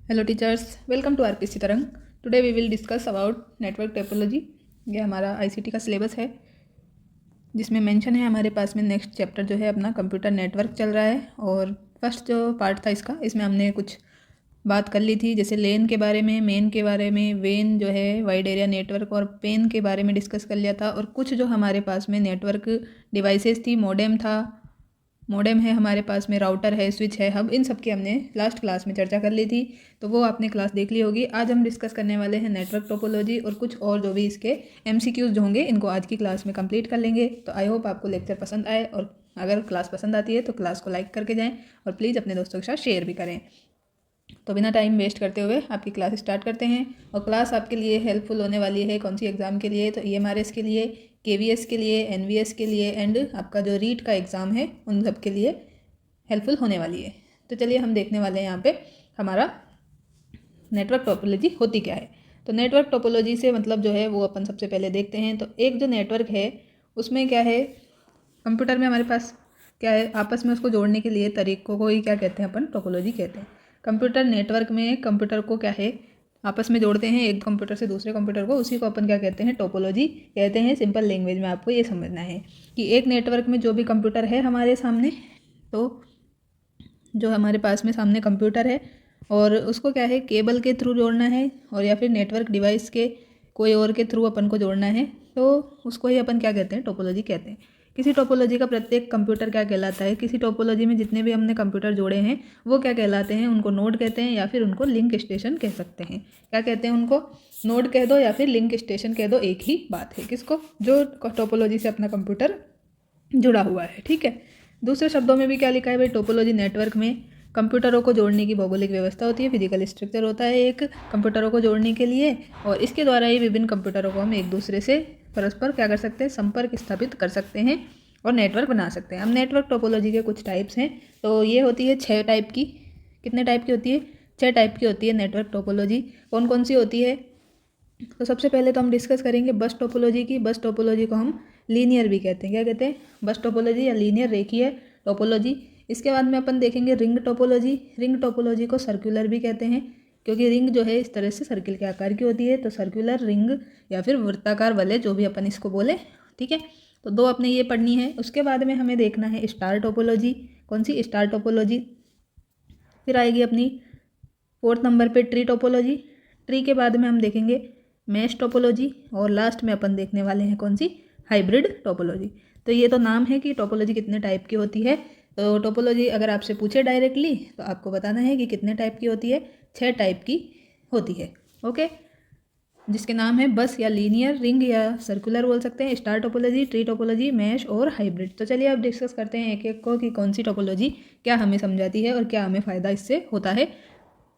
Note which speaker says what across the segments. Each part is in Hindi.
Speaker 1: Hello teachers, welcome to RPC Tarang. Today we will discuss about network topology. ये हमारा आईसीटी का सिलेबस है जिसमें मेंशन है हमारे पास में नेक्स्ट चैप्टर जो है अपना कंप्यूटर नेटवर्क चल रहा है। और फर्स्ट जो पार्ट था इसका, इसमें हमने कुछ बात कर ली थी, जैसे लेन के बारे में, मेन के बारे में, वेन जो है वाइड एरिया नेटवर्क और पेन के बारे में डिस्कस कर लिया था। और कुछ जो हमारे पास में नेटवर्क डिवाइसेस थी, मॉडेम था, मॉडेम है हमारे पास में, राउटर है, स्विच है, हब, इन सब की हमने लास्ट क्लास में चर्चा कर ली थी, तो वो आपने क्लास देख ली होगी। आज हम डिस्कस करने वाले हैं नेटवर्क टोपोलॉजी और कुछ और जो भी इसके एमसीक्यूज जो होंगे इनको आज की क्लास में कंप्लीट कर लेंगे। तो आई होप आपको लेक्चर पसंद आए, और अगर क्लास पसंद आती है तो क्लास को लाइक करके जाएँ और प्लीज़ अपने दोस्तों के साथ शेयर भी करें। तो बिना टाइम वेस्ट करते हुए आपकी क्लास स्टार्ट करते हैं। और क्लास आपके लिए हेल्पफुल होने वाली है कौन सी एग्ज़ाम के लिए, तो ईएमआरएस के लिए, केवीएस के लिए, एनवीएस के लिए एंड आपका जो रीट का एग्ज़ाम है उन सब के लिए हेल्पफुल होने वाली है। तो चलिए हम देखने वाले हैं यहाँ पे हमारा नेटवर्क टोपोलॉजी होती क्या है। तो नेटवर्क टोपोलॉजी से मतलब जो है वो अपन सबसे पहले देखते हैं। तो एक जो नेटवर्क है उसमें क्या है, कंप्यूटर में हमारे पास क्या है, आपस में उसको जोड़ने के लिए तरीकों को ही क्या कहते हैं, अपन टोपोलॉजी कहते हैं। कंप्यूटर नेटवर्क में कंप्यूटर को क्या है, आपस में जोड़ते हैं एक कंप्यूटर से दूसरे कंप्यूटर को, उसी को अपन क्या कहते हैं, टोपोलॉजी कहते हैं। सिंपल लैंग्वेज में आपको ये समझना है कि एक नेटवर्क में जो भी कंप्यूटर है हमारे सामने, तो जो हमारे पास में सामने कंप्यूटर है और उसको क्या है, केबल के थ्रू जोड़ना है और या फिर नेटवर्क डिवाइस के कोई और के थ्रू अपन को जोड़ना है, तो उसको ही अपन क्या कहते हैं, टोपोलॉजी कहते हैं। किसी टोपोलॉजी का प्रत्येक कंप्यूटर क्या कहलाता है, किसी टोपोलॉजी में जितने भी हमने कंप्यूटर जोड़े हैं वो क्या कहलाते हैं, उनको नोड कहते हैं या फिर उनको लिंक स्टेशन कह सकते हैं। क्या कहते हैं उनको, नोड कह दो या फिर लिंक स्टेशन कह दो, एक ही बात है। किसको, जो टोपोलॉजी से अपना कंप्यूटर जुड़ा हुआ है, ठीक है। दूसरे शब्दों में भी क्या लिखा है भाई, टोपोलॉजी नेटवर्क में कंप्यूटरों को जोड़ने की भौगोलिक व्यवस्था होती है, फिजिकल स्ट्रक्चर होता है एक कंप्यूटरों को जोड़ने के लिए, और इसके द्वारा ही विभिन्न कंप्यूटरों को हम एक दूसरे से परस्पर क्या कर सकते हैं, संपर्क स्थापित कर सकते हैं और नेटवर्क बना सकते हैं। अब नेटवर्क टोपोलॉजी के कुछ टाइप्स हैं, तो ये होती है 6 टाइप की। कितने टाइप की होती है, 6 टाइप की होती है नेटवर्क टोपोलॉजी। कौन कौन सी होती है, तो सबसे पहले तो हम डिस्कस करेंगे बस टोपोलॉजी की। बस टोपोलॉजी को हम लीनियर भी कहते हैं, क्या कहते हैं, बस टोपोलॉजी या लीनियर रेखीय टोपोलॉजी। इसके बाद में अपन देखेंगे रिंग टोपोलॉजी। रिंग टोपोलॉजी को सर्कुलर भी कहते हैं, क्योंकि रिंग जो है इस तरह से सर्किल के आकार की होती है, तो सर्कुलर, रिंग या फिर वृत्ताकार वलय, जो भी अपन इसको बोले, ठीक है। तो 2 अपने ये पढ़नी है। उसके बाद में हमें देखना है स्टार टोपोलॉजी। कौन सी, स्टार टोपोलॉजी। फिर आएगी अपनी 4th नंबर पे ट्री टोपोलॉजी। ट्री के बाद में हम देखेंगे मैश टोपोलॉजी, और लास्ट में अपन देखने वाले हैं कौन सी, हाइब्रिड टोपोलॉजी। तो ये तो नाम है कि टोपोलॉजी कितने टाइप की होती है। तो टोपोलॉजी अगर आपसे पूछे डायरेक्टली तो आपको बताना है कि कितने टाइप की होती है, 6 टाइप की होती है, ओके, जिसके नाम है बस या लीनियर, रिंग या सर्कुलर बोल सकते हैं, star topology, tree topology, mesh और हाइब्रिड। तो चलिए अब डिस्कस करते हैं एक एक को कि कौन सी टोपोलॉजी क्या हमें समझाती है और क्या हमें फ़ायदा इससे होता है,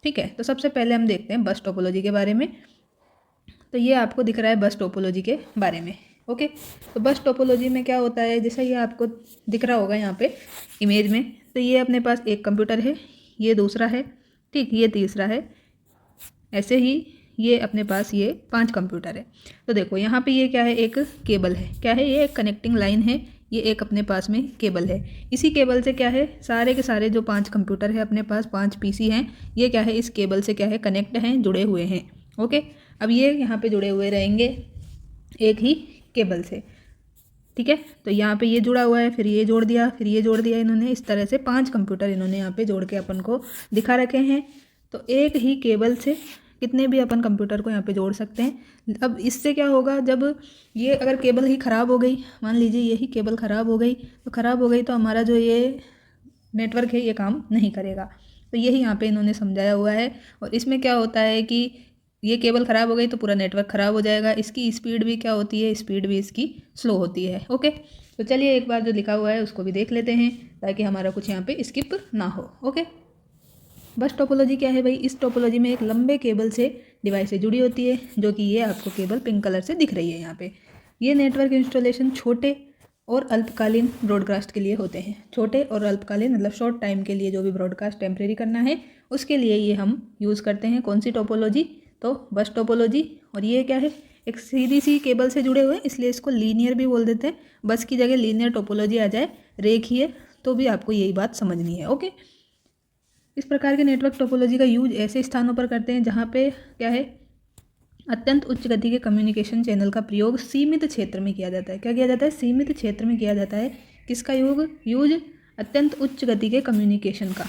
Speaker 1: ठीक है। तो सबसे पहले हम देखते हैं बस टोपोलॉजी के बारे में। तो ये आपको दिख रहा है बस टोपोलॉजी के बारे में, ओके। तो बस टोपोलॉजी में क्या होता है, जैसा ये आपको दिख रहा होगा यहाँ पे इमेज में, तो ये अपने पास एक कंप्यूटर है, ये दूसरा है, ठीक, ये तीसरा है, ऐसे ही ये अपने पास ये 5 कंप्यूटर है। तो देखो यहाँ पे ये क्या है, एक केबल है, क्या है ये, एक कनेक्टिंग लाइन है, ये एक अपने पास में केबल है। इसी केबल से क्या है, सारे के सारे जो 5 कंप्यूटर है अपने पास, 5 पीसी हैं, ये क्या है, इस केबल से क्या है, कनेक्ट हैं, जुड़े हुए हैं, ओके। अब ये यहाँ पे जुड़े हुए रहेंगे एक ही केबल से, ठीक है। तो यहाँ पे ये जुड़ा हुआ है, फिर ये जोड़ दिया, फिर ये जोड़ दिया, इन्होंने इस तरह से 5 कंप्यूटर इन्होंने यहाँ पे जोड़ के अपन को दिखा रखे हैं। तो एक ही केबल से कितने भी अपन कंप्यूटर को यहाँ पे जोड़ सकते हैं। अब इससे क्या होगा, जब ये अगर केबल ही ख़राब हो गई, मान लीजिए यही केबल ख़राब हो गई, तो ख़राब हो गई तो हमारा जो ये नेटवर्क है ये काम नहीं करेगा। तो यही यहाँ पे इन्होंने समझाया हुआ है। और इसमें क्या होता है कि ये केबल ख़राब हो गई तो पूरा नेटवर्क ख़राब हो जाएगा। इसकी स्पीड भी क्या होती है, स्पीड भी इसकी स्लो होती है, ओके। तो चलिए एक बार जो लिखा हुआ है उसको भी देख लेते हैं ताकि हमारा कुछ यहाँ पे स्किप ना हो, ओके। बस टोपोलॉजी क्या है भाई, इस टोपोलॉजी में एक लंबे केबल से डिवाइस से जुड़ी होती है, जो कि ये आपको केबल पिंक कलर से दिख रही है यहाँ पे। ये नेटवर्क इंस्टॉलेशन छोटे और अल्पकालीन ब्रॉडकास्ट के लिए होते हैं। छोटे और अल्पकालीन मतलब शॉर्ट टाइम के लिए जो भी ब्रॉडकास्ट टेम्प्रेरी करना है उसके लिए ये हम यूज़ करते हैं। कौन सी टोपोलॉजी, तो बस टोपोलॉजी। और ये क्या है, एक सीधी सी केबल से जुड़े हुए हैं, इसलिए इसको लीनियर भी बोल देते हैं। बस की जगह लीनियर टोपोलॉजी आ जाए, रेखीय, तो भी आपको यही बात समझनी है, ओके। इस प्रकार के नेटवर्क टोपोलॉजी का यूज ऐसे स्थानों पर करते हैं जहाँ पे क्या है, अत्यंत उच्च गति के कम्युनिकेशन चैनल का प्रयोग सीमित क्षेत्र में किया जाता है। क्या किया जाता है? सीमित क्षेत्र में किया जाता है। किसका यूज? अत्यंत उच्च गति के कम्युनिकेशन का।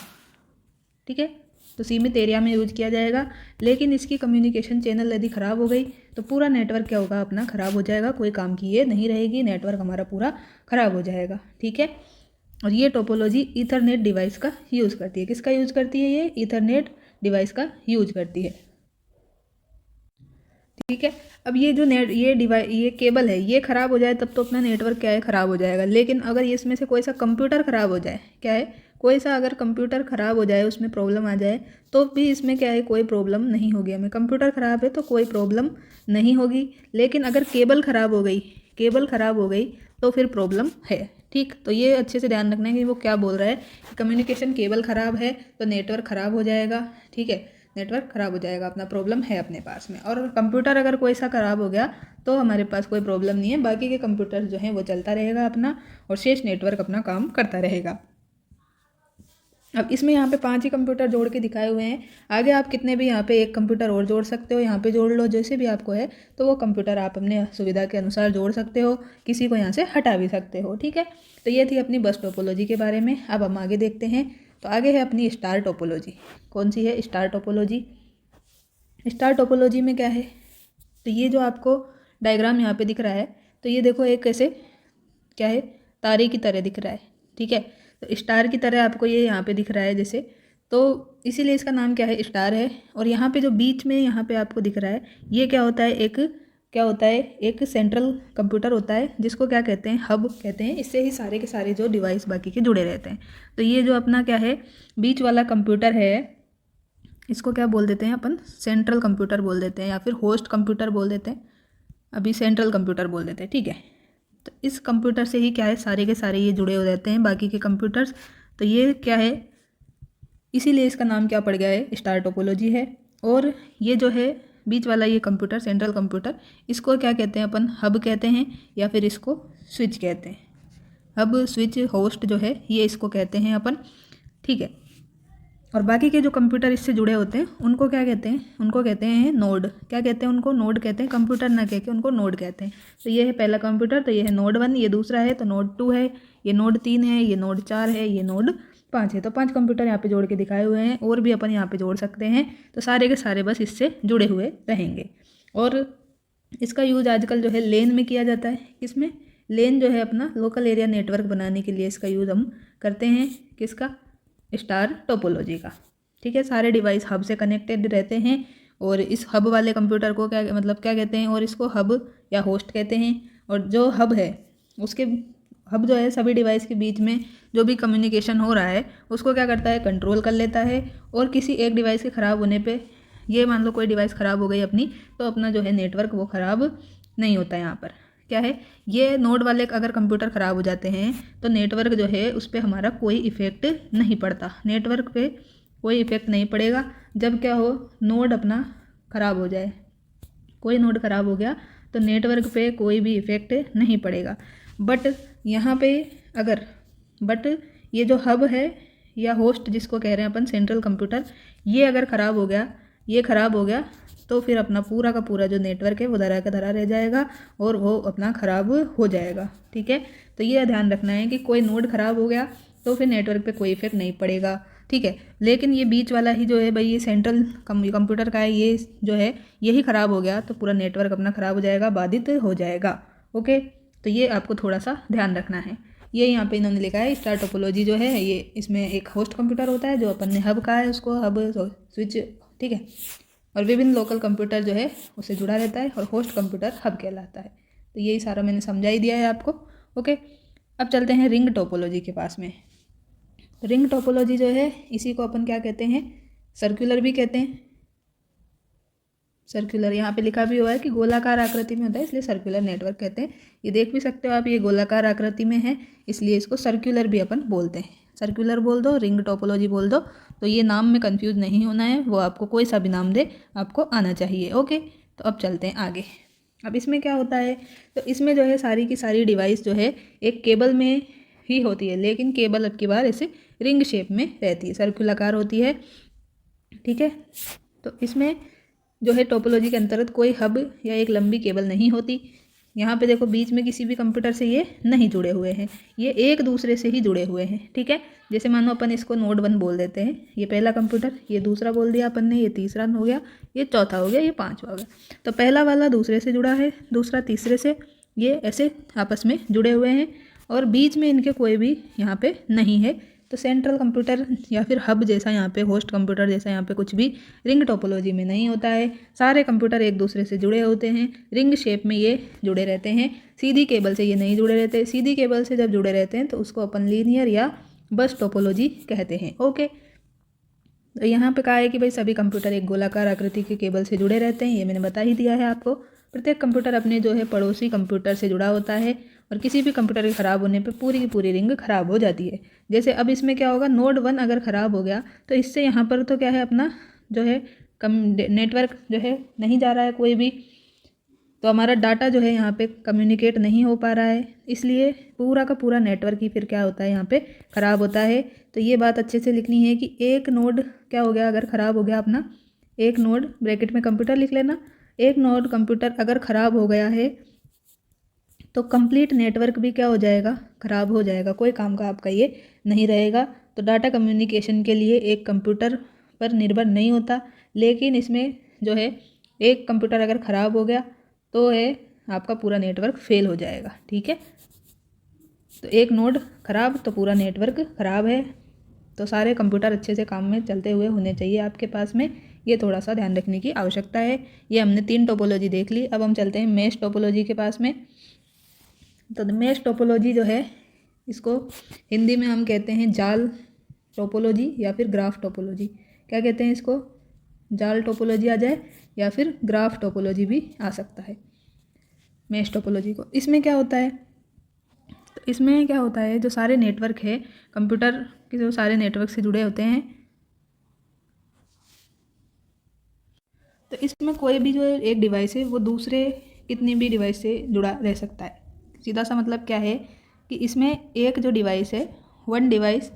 Speaker 1: ठीक है, तो सीमित एरिया में यूज किया जाएगा। लेकिन इसकी कम्युनिकेशन चैनल यदि ख़राब हो गई तो पूरा नेटवर्क क्या होगा, अपना ख़राब हो जाएगा, कोई काम की ये नहीं रहेगी, नेटवर्क हमारा पूरा ख़राब हो जाएगा। ठीक है, और ये टोपोलॉजी ईथरनेट डिवाइस का यूज़ करती है। किसका यूज़ करती है? ये ईथरनेट डिवाइस का यूज करती है। ठीक है, अब ये जो ये केबल है, ये ख़राब हो जाए तब तो अपना नेटवर्क क्या है, ख़राब हो जाएगा। लेकिन अगर ये इसमें से कोई सा कंप्यूटर ख़राब हो जाए, क्या है, कोई सा अगर कंप्यूटर ख़राब हो जाए, उसमें प्रॉब्लम आ जाए, तो भी इसमें क्या है, कोई प्रॉब्लम नहीं होगी हमें। कंप्यूटर ख़राब है तो कोई प्रॉब्लम नहीं होगी। लेकिन अगर केबल ख़राब हो गई तो फिर प्रॉब्लम है। ठीक, तो ये अच्छे से ध्यान रखना है कि वो क्या बोल रहा है कि कम्युनिकेशन केबल ख़राब है तो नेटवर्क ख़राब हो जाएगा। ठीक है, नेटवर्क ख़राब हो जाएगा, अपना प्रॉब्लम है अपने पास में। और कंप्यूटर अगर कोई सा ख़राब हो गया तो हमारे पास कोई प्रॉब्लम नहीं है, बाकी के कंप्यूटर जो हैं वो चलता रहेगा अपना, और शेष नेटवर्क अपना काम करता रहेगा। अब इसमें यहाँ पे 5 ही कंप्यूटर जोड़ के दिखाए हुए हैं। आगे आप कितने भी यहाँ पे एक कंप्यूटर और जोड़ सकते हो, यहाँ पे जोड़ लो, जैसे भी आपको है तो वो कंप्यूटर आप अपने सुविधा के अनुसार जोड़ सकते हो, किसी को यहाँ से हटा भी सकते हो। ठीक है, तो ये थी अपनी बस टोपोलॉजी के बारे में। अब हम आगे देखते हैं। तो आगे है अपनी स्टार टोपोलॉजी। कौन सी है? Star topology. स्टार टोपोलॉजी में क्या है, तो ये जो आपको डायग्राम यहाँ पे दिख रहा है, तो ये देखो एक ऐसे क्या है, तारे की तरह दिख रहा है। ठीक है, तो स्टार की तरह आपको ये यहाँ पे दिख रहा है जैसे, तो इसीलिए इसका नाम क्या है, स्टार है। और यहाँ पे जो बीच में यहाँ पे आपको दिख रहा है, ये क्या होता है, एक सेंट्रल कंप्यूटर होता है, जिसको क्या कहते हैं, हब कहते हैं। इससे ही सारे के सारे जो डिवाइस बाकी के जुड़े रहते हैं। तो ये जो अपना क्या है, बीच वाला कंप्यूटर है, इसको क्या बोल देते हैं अपन, सेंट्रल कंप्यूटर बोल देते हैं, या फिर होस्ट कंप्यूटर बोल देते हैं, अभी सेंट्रल कंप्यूटर बोल देते हैं। ठीक है, तो इस कंप्यूटर से ही क्या है, सारे के सारे ये जुड़े हो जाते हैं बाकी के कंप्यूटर्स। तो ये क्या है, इसीलिए इसका नाम क्या पड़ गया है, स्टार टोपोलॉजी है। और ये जो है बीच वाला ये कंप्यूटर, सेंट्रल कंप्यूटर, इसको क्या कहते हैं अपन, हब कहते हैं, या फिर इसको स्विच कहते हैं। हब, स्विच, होस्ट जो है ये इसको कहते हैं अपन। ठीक है, और बाकी के जो कंप्यूटर इससे जुड़े होते हैं उनको क्या कहते हैं, उनको कहते हैं नोड। क्या कहते हैं उनको? नोड कहते हैं। कंप्यूटर ना कह के उनको नोड कहते हैं। तो ये है पहला कंप्यूटर, तो ये है नोड 1, ये दूसरा है तो नोड 2 है, ये नोड 3 है, ये नोड 4 है, ये नोड 5 है। तो 5 कंप्यूटर यहाँ पे जोड़ के दिखाए हुए हैं, और भी अपन यहाँ पे जोड़ सकते हैं। तो सारे के सारे बस इससे जुड़े हुए रहेंगे। और इसका यूज आजकल जो है लेन में किया जाता है। किसमें? लेन जो है अपना लोकल एरिया नेटवर्क बनाने के लिए इसका यूज़ हम करते हैं। किसका? स्टार टोपोलॉजी का। ठीक है, सारे डिवाइस हब से कनेक्टेड रहते हैं, और इस हब वाले कंप्यूटर को क्या क्या कहते हैं, और इसको हब या होस्ट कहते हैं। और जो हब है उसके, हब जो है सभी डिवाइस के बीच में जो भी कम्युनिकेशन हो रहा है उसको क्या करता है, कंट्रोल कर लेता है। और किसी एक डिवाइस के ख़राब होने पे, ये मान लो कोई डिवाइस ख़राब हो गई अपनी, तो अपना जो है नेटवर्क वो ख़राब नहीं होता। यहाँ पर क्या है, ये नोड वाले अगर कंप्यूटर ख़राब हो जाते हैं तो नेटवर्क जो है उस पर हमारा कोई इफ़ेक्ट नहीं पड़ता, नेटवर्क पे कोई इफ़ेक्ट नहीं पड़ेगा। जब क्या हो, नोड अपना ख़राब हो जाए, कोई नोड ख़राब हो गया तो नेटवर्क पे कोई भी इफ़ेक्ट नहीं पड़ेगा। बट यहाँ पे अगर, बट ये जो हब है या होस्ट जिसको कह रहे हैं अपन, सेंट्रल कंप्यूटर, ये अगर ख़राब हो गया, ये ख़राब हो गया, तो फिर अपना पूरा का पूरा जो नेटवर्क है वो धरा का धरा रह जाएगा और वो अपना ख़राब हो जाएगा। ठीक है, तो ये ध्यान रखना है कि कोई नोड ख़राब हो गया तो फिर नेटवर्क पे कोई इफेक्ट नहीं पड़ेगा। ठीक है, लेकिन ये बीच वाला ही जो है भाई, ये सेंट्रल कंप्यूटर का है, ये जो है यही ख़राब हो गया तो पूरा नेटवर्क अपना ख़राब हो जाएगा, बाधित हो जाएगा। ओके, तो ये आपको थोड़ा सा ध्यान रखना है। ये यहाँ पे इन्होंने लिखा है स्टार टोपोलॉजी जो है ये, इसमें एक होस्ट कंप्यूटर होता है जो अपन ने हब कहा है उसको, हब स्विच। ठीक है, और विभिन्न लोकल कंप्यूटर जो है उससे जुड़ा रहता है, और होस्ट कंप्यूटर हब कहलाता है। तो यही सारा मैंने समझा ही दिया है आपको। ओके, अब चलते हैं रिंग टोपोलॉजी के पास में। रिंग टोपोलॉजी जो है इसी को अपन क्या कहते हैं, सर्कुलर भी कहते हैं। सर्कुलर यहाँ पे लिखा भी हुआ है कि गोलाकार आकृति में होता है, इसलिए सर्कुलर नेटवर्क कहते हैं। ये देख भी सकते हो आप, ये गोलाकार आकृति में है, इसलिए इसको सर्कुलर भी अपन बोलते हैं। सर्कुलर बोल दो, रिंग टोपोलॉजी बोल दो, तो ये नाम में कंफ्यूज नहीं होना है, वो आपको कोई सा भी नाम दे आपको आना चाहिए। ओके, तो अब चलते हैं आगे। अब इसमें क्या होता है, तो इसमें जो है सारी की सारी डिवाइस जो है एक केबल में ही होती है, लेकिन केबल अब की बार ऐसे रिंग शेप में रहती है, सर्कुलाकार होती है, ठीक है। तो इसमें जो है टोपोलॉजी के अंतर्गत कोई हब या एक लंबी केबल नहीं होती। यहाँ पे देखो बीच में किसी भी कंप्यूटर से ये नहीं जुड़े हुए हैं, ये एक दूसरे से ही जुड़े हुए हैं, ठीक है। जैसे मानो अपन इसको नोड 1 बोल देते हैं, ये पहला कंप्यूटर, ये दूसरा बोल दिया अपन ने, ये तीसरा हो गया, ये चौथा हो गया, ये पांचवा हो गया। तो पहला वाला दूसरे से जुड़ा है, दूसरा तीसरे से, ये ऐसे आपस में जुड़े हुए हैं और बीच में इनके कोई भी यहाँ पे नहीं है। तो सेंट्रल कंप्यूटर या फिर हब जैसा यहाँ पे, होस्ट कंप्यूटर जैसा यहाँ पे कुछ भी रिंग टोपोलॉजी में नहीं होता है। सारे कंप्यूटर एक दूसरे से जुड़े होते हैं, रिंग शेप में ये जुड़े रहते हैं, सीधी केबल से ये नहीं जुड़े रहते। सीधी केबल से जब जुड़े रहते हैं तो उसको अपन लीनियर या बस टोपोलॉजी कहते हैं, ओके। तो यहाँ पे कहा है कि भाई सभी कंप्यूटर एक गोलाकार आकृति के केबल से जुड़े रहते हैं, ये मैंने बता ही दिया है आपको। प्रत्येक कंप्यूटर अपने जो है पड़ोसी कंप्यूटर से जुड़ा होता है और किसी भी कंप्यूटर के ख़राब होने पे पूरी की पूरी रिंग ख़राब हो जाती है। जैसे अब इसमें क्या होगा, नोड 1 अगर ख़राब हो गया तो इससे यहाँ पर तो क्या है, अपना जो है नेटवर्क जो है नहीं जा रहा है कोई भी, तो हमारा डाटा जो है यहाँ पे कम्युनिकेट नहीं हो पा रहा है, इसलिए पूरा का पूरा नेटवर्क ही फिर क्या होता है यहाँ पे ख़राब होता है। तो ये बात अच्छे से लिखनी है कि एक नोड क्या हो गया अगर ख़राब हो गया अपना, एक नोड ब्रैकेट में कंप्यूटर लिख लेना, एक नोड कंप्यूटर अगर ख़राब हो गया है तो कंप्लीट नेटवर्क भी क्या हो जाएगा, ख़राब हो जाएगा, कोई काम का आपका ये नहीं रहेगा। तो डाटा कम्युनिकेशन के लिए एक कंप्यूटर पर निर्भर नहीं होता, लेकिन इसमें जो है एक कंप्यूटर अगर ख़राब हो गया तो है आपका पूरा नेटवर्क फेल हो जाएगा, ठीक है। तो एक नोड ख़राब तो पूरा नेटवर्क ख़राब है। तो सारे कंप्यूटर अच्छे से काम में चलते हुए होने चाहिए आपके पास में, ये थोड़ा सा ध्यान रखने की आवश्यकता है। ये हमने 3 टोपोलॉजी देख ली, अब हम चलते हैं मेश टोपोलॉजी के पास में। तो मेश टोपोलॉजी जो है इसको हिंदी में हम कहते हैं जाल टोपोलॉजी या फिर ग्राफ टोपोलॉजी। क्या कहते हैं इसको, जाल टोपोलॉजी आ जाए या फिर ग्राफ टोपोलॉजी भी आ सकता है मेश टोपोलॉजी को। इसमें क्या होता है, तो इसमें क्या होता है, जो सारे नेटवर्क है कंप्यूटर के, जो सारे नेटवर्क से जुड़े होते हैं, तो इसमें कोई भी जो एक डिवाइस है वो दूसरे कितनी भी डिवाइस से जुड़ा रह सकता है। सीधा सा मतलब क्या है कि इसमें एक जो डिवाइस है, वन डिवाइस